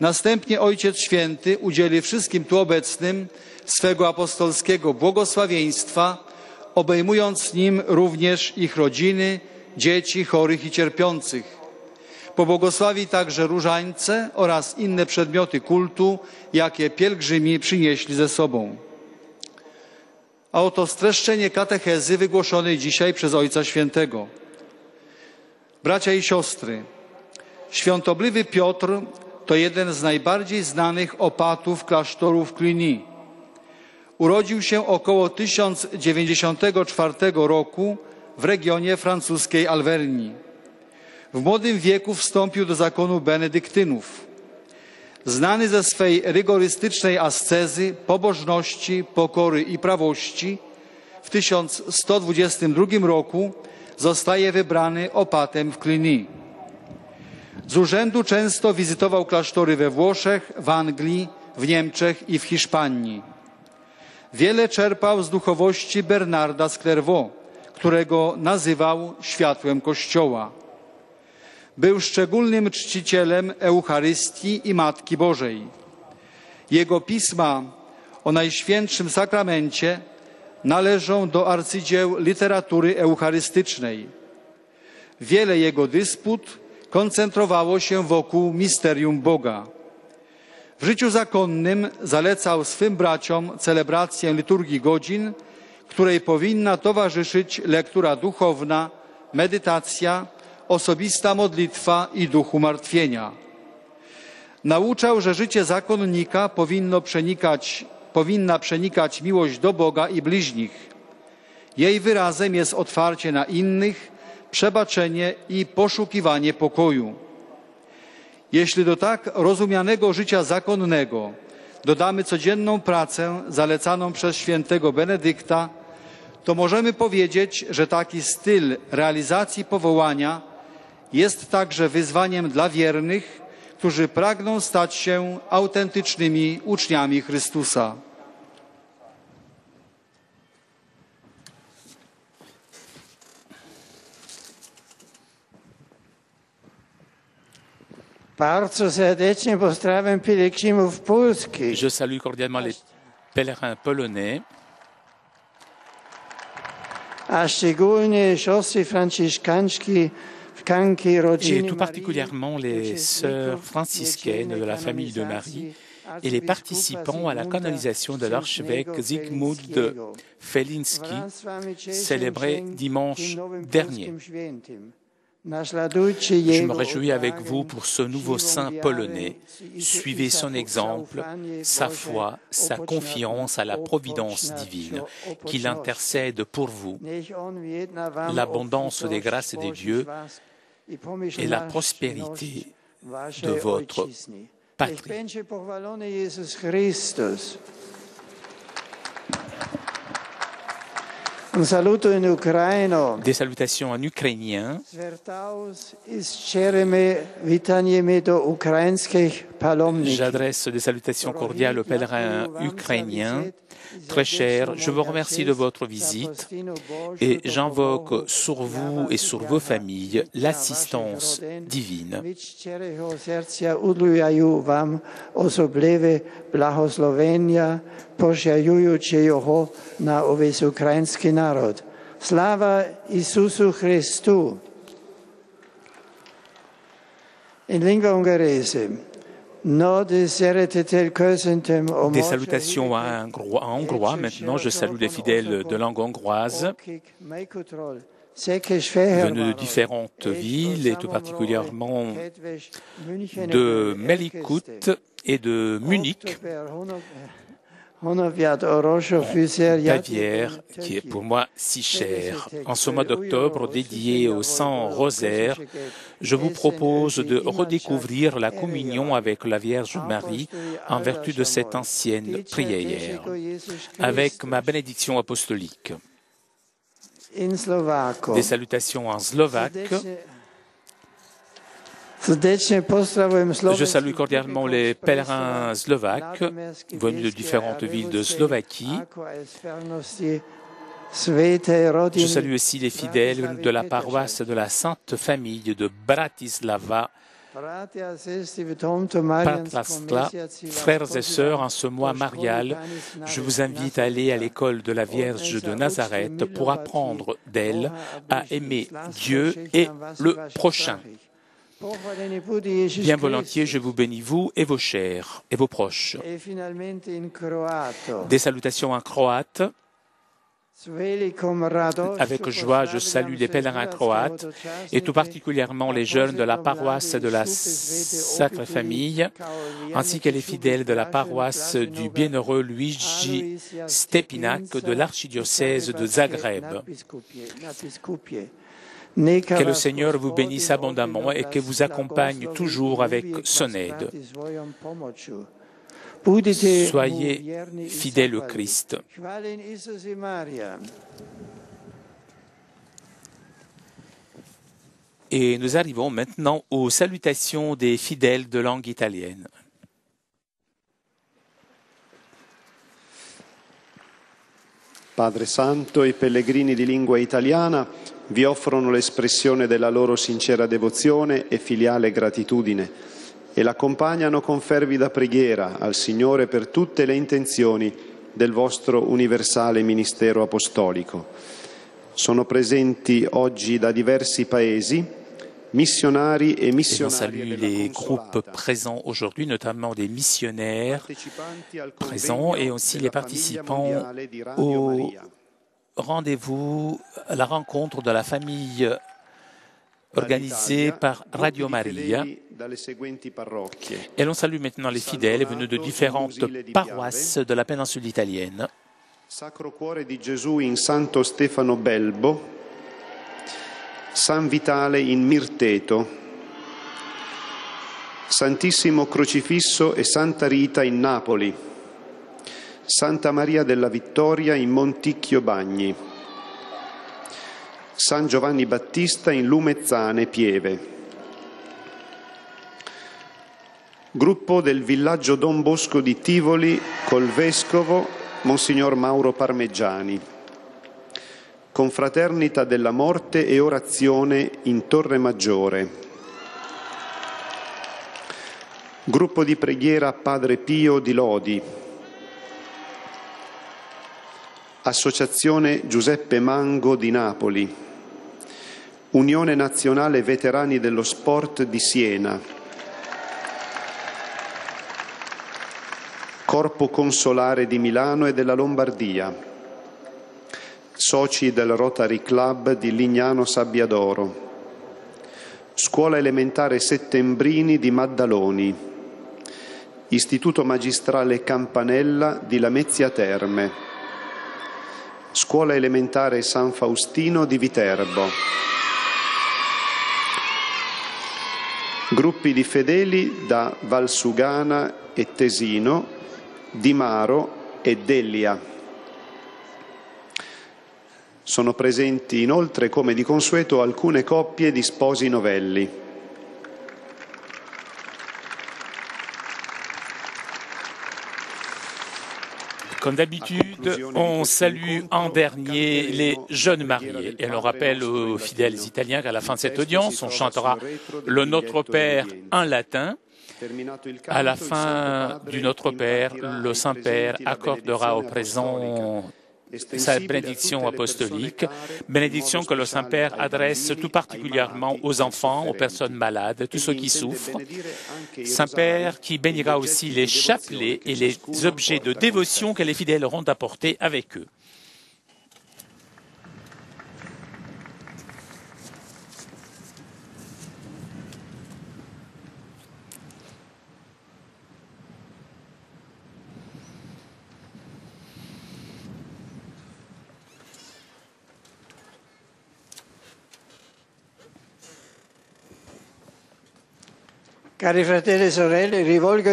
Następnie Ojciec Święty udzieli wszystkim tu obecnym swego apostolskiego błogosławieństwa, obejmując nim również ich rodziny, dzieci chorych i cierpiących. Pobłogosławi także różańce oraz inne przedmioty kultu, jakie pielgrzymi przynieśli ze sobą. A oto streszczenie katechezy wygłoszonej dzisiaj przez Ojca Świętego. Bracia i siostry, świątobliwy Piotr to jeden z najbardziej znanych opatów klasztoru w Cluny. Urodził się około 1094 roku w regionie francuskiej Alwernii. W młodym wieku wstąpił do zakonu benedyktynów. Znany ze swej rygorystycznej ascezy, pobożności, pokory i prawości, w 1122 roku zostaje wybrany opatem w Cluny. Z urzędu często wizytował klasztory we Włoszech, w Anglii, w Niemczech i w Hiszpanii. Wiele czerpał z duchowości Bernarda z Clairvaux, którego nazywał światłem Kościoła. Był szczególnym czcicielem Eucharystii i Matki Bożej. Jego pisma o Najświętszym Sakramencie należą do arcydzieł literatury eucharystycznej. Wiele jego dysput koncentrowało się wokół misterium Boga. W życiu zakonnym zalecał swym braciom celebrację liturgii godzin, której powinna towarzyszyć lektura duchowna, medytacja, osobista modlitwa i duch umartwienia. Nauczał, że życie zakonnika powinna przenikać miłość do Boga i bliźnich. Jej wyrazem jest otwarcie na innych, przebaczenie i poszukiwanie pokoju. Jeśli do tak rozumianego życia zakonnego dodamy codzienną pracę zalecaną przez świętego Benedykta, to możemy powiedzieć, że taki styl realizacji powołania jest także wyzwaniem dla wiernych, którzy pragną stać się autentycznymi uczniami Chrystusa. Bardzo serdecznie pozdrawiam pielgrzymów polskich. Je salue cordialement les pèlerins polonais. A szczególnie siostry franciszkanki et tout particulièrement les sœurs franciscaines de la famille de Marie et les participants à la canonisation de l'archevêque Zygmunt Felinski, célébré dimanche dernier. Je me réjouis avec vous pour ce nouveau saint polonais. Suivez son exemple, sa foi, sa confiance à la providence divine, qu'il intercède pour vous. L'abondance des grâces des dieux et la prospérité de votre patrie. Un saluto in ucraino. Des salutations en ukrainien. J'adresse des salutations cordiales aux pèlerins ukrainiens. Très chers, je vous remercie de votre visite et j'invoque sur vous et sur vos familles l'assistance divine. Slava Isusu Christu. In lingua ungherese. Des salutations en hongrois. Maintenant, je salue les fidèles de langue hongroise venus de différentes villes et tout particulièrement de Melikut et de Munich. Bavière, qui est pour moi si chère. En ce mois d'octobre dédié au Saint Rosaire, je vous propose de redécouvrir la communion avec la Vierge Marie en vertu de cette ancienne prière, avec ma bénédiction apostolique. Des salutations en slovaque. Je salue cordialement les pèlerins slovaques venus de différentes villes de Slovaquie. Je salue aussi les fidèles de la paroisse de la Sainte Famille de Bratislava. Frères et sœurs, en ce mois marial, je vous invite à aller à l'école de la Vierge de Nazareth pour apprendre d'elle à aimer Dieu et le prochain. Bien volontiers, je vous bénis, vous et vos chers et vos proches. Des salutations en croate. Avec joie, je salue les pèlerins croates et tout particulièrement les jeunes de la paroisse de la Sacrée Famille, ainsi que les fidèles de la paroisse du bienheureux Luigi Stepinac de l'archidiocèse de Zagreb. Que le Seigneur vous bénisse abondamment et que vous accompagne toujours avec son aide. Soyez fidèles au Christ. Et nous arrivons maintenant aux salutations des fidèles de langue italienne. Padre Santo, i pellegrini di lingua italiana vi offrono l'espressione della loro sincera devozione e filiale gratitudine e l'accompagnano con fervida preghiera al Signore per tutte le intenzioni del vostro universale ministero apostolico. Sono presenti oggi da diversi paesi missionari e missionari. Je salue les groupes présents aujourd'hui, notamment des missionnaires présents et aussi les participants au rendez-vous, à la rencontre de la famille organisée par Radio Maria. Et l'on salue maintenant les fidèles venus de différentes paroisses de la péninsule italienne. Sacro Cuore di Gesù in Santo Stefano Belbo, San Vitale in Mirteto, Santissimo Crocifisso e Santa Rita in Napoli, Santa Maria della Vittoria in Monticchio Bagni, San Giovanni Battista in Lumezzane Pieve, gruppo del villaggio Don Bosco di Tivoli col Vescovo Monsignor Mauro Parmeggiani, Confraternita della Morte e Orazione in Torre Maggiore, gruppo di preghiera Padre Pio di Lodi, Associazione Giuseppe Mango di Napoli, Unione Nazionale Veterani dello Sport di Siena, Corpo Consolare di Milano e della Lombardia, soci del Rotary Club di Lignano Sabbiadoro, Scuola Elementare Settembrini di Maddaloni, Istituto Magistrale Campanella di Lamezia Terme, Scuola Elementare San Faustino di Viterbo, gruppi di fedeli da Valsugana e Tesino, Di Maro e Dellia. Sono presenti inoltre, come di consueto, alcune coppie di sposi novelli. Comme d'habitude, on salue en dernier les jeunes mariés. Et l'on rappelle aux fidèles italiens qu'à la fin de cette audience, on chantera le Notre Père en latin. À la fin du Notre Père, le Saint-Père accordera au présent sa bénédiction apostolique, bénédiction que le Saint-Père adresse tout particulièrement aux enfants, aux personnes malades, tous ceux qui souffrent. Saint-Père qui bénira aussi les chapelets et les objets de dévotion que les fidèles auront apportés avec eux.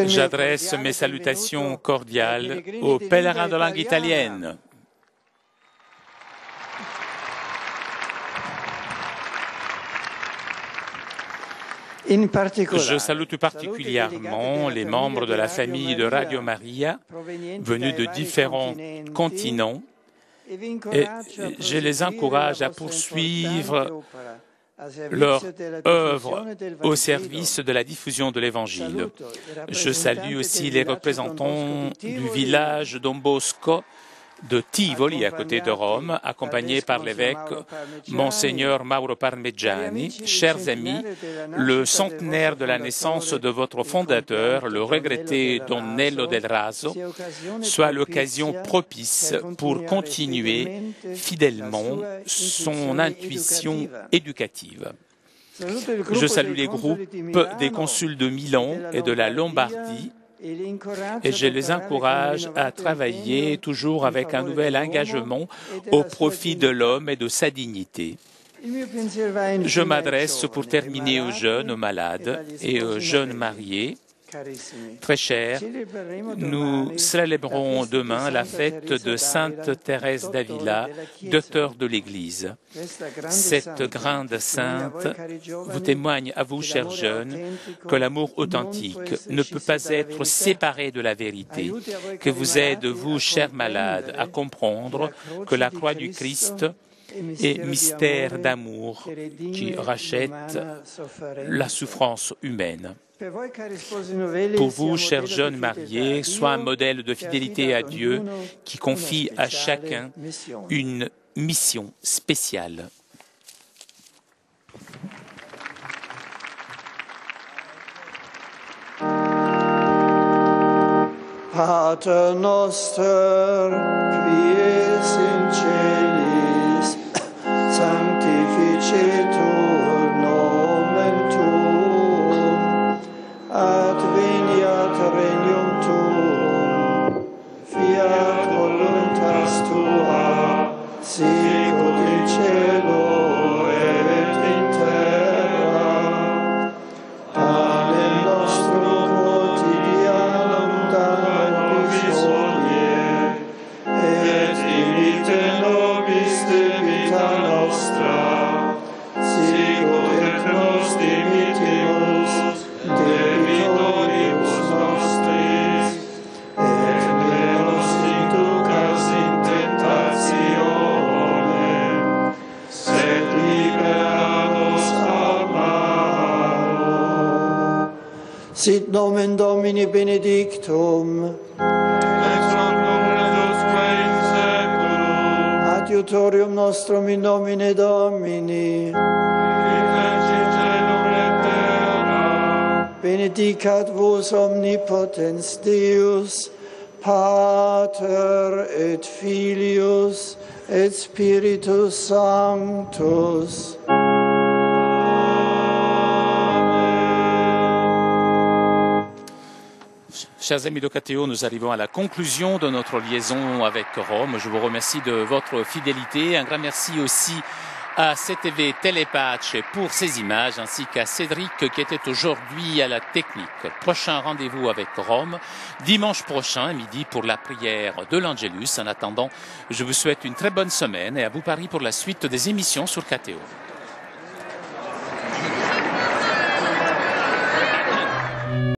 J'adresse mes salutations cordiales aux pèlerins de langue italienne. Je salue tout particulièrement les membres de la famille de Radio Maria venus de différents continents et je les encourage à poursuivre leur œuvre au service de la diffusion de l'Évangile. Je salue aussi les représentants du village Don Bosco de Tivoli, à côté de Rome, accompagnés par l'évêque Monseigneur Mauro Parmigiani. Chers amis, le centenaire de la naissance de votre fondateur, le regretté Don Nello del Raso, soit l'occasion propice pour continuer fidèlement son intuition éducative. Je salue les groupes des consuls de Milan et de la Lombardie, et je les encourage à travailler toujours avec un nouvel engagement au profit de l'homme et de sa dignité. Je m'adresse pour terminer aux jeunes, aux malades et aux jeunes mariés. Très chers, nous célébrons demain la fête de Sainte Thérèse d'Avila, docteur de l'Église. Cette grande sainte vous témoigne à vous, chers jeunes, que l'amour authentique ne peut pas être séparé de la vérité, que vous aide, vous, chers malades, à comprendre que la croix du Christ est mystère d'amour qui rachète la souffrance humaine. Pour vous, chers jeunes mariés, soit un modèle de fidélité à Dieu qui confie à chacun une mission spéciale. Pater noster, qui es in celis, sanctificetur nomen tuum, adveniat regnum tuum, fiat voluntas tua, sicut in cielo et in terra. Panem nostrum quotidianum da nobis hodie, et dimitte nobis debita nostra, sicut et nos dimittimus debitoribus nostris, et ne nos inducas in tentationem, sed libera nos a malo. Sit nomen Domini benedictum, adiutorium nostrum in nomine Domini. Benedicat vos omnipotens Deus, Pater et Filius et Spiritus Sanctus. Chers amis de Catéo, nous arrivons à la conclusion de notre liaison avec Rome. Je vous remercie de votre fidélité. Un grand merci aussi à CTV Télépatch pour ces images, ainsi qu'à Cédric qui était aujourd'hui à la technique. Prochain rendez-vous avec Rome, dimanche prochain, midi, pour la prière de l'Angélus. En attendant, je vous souhaite une très bonne semaine et à vous Paris pour la suite des émissions sur Catéo.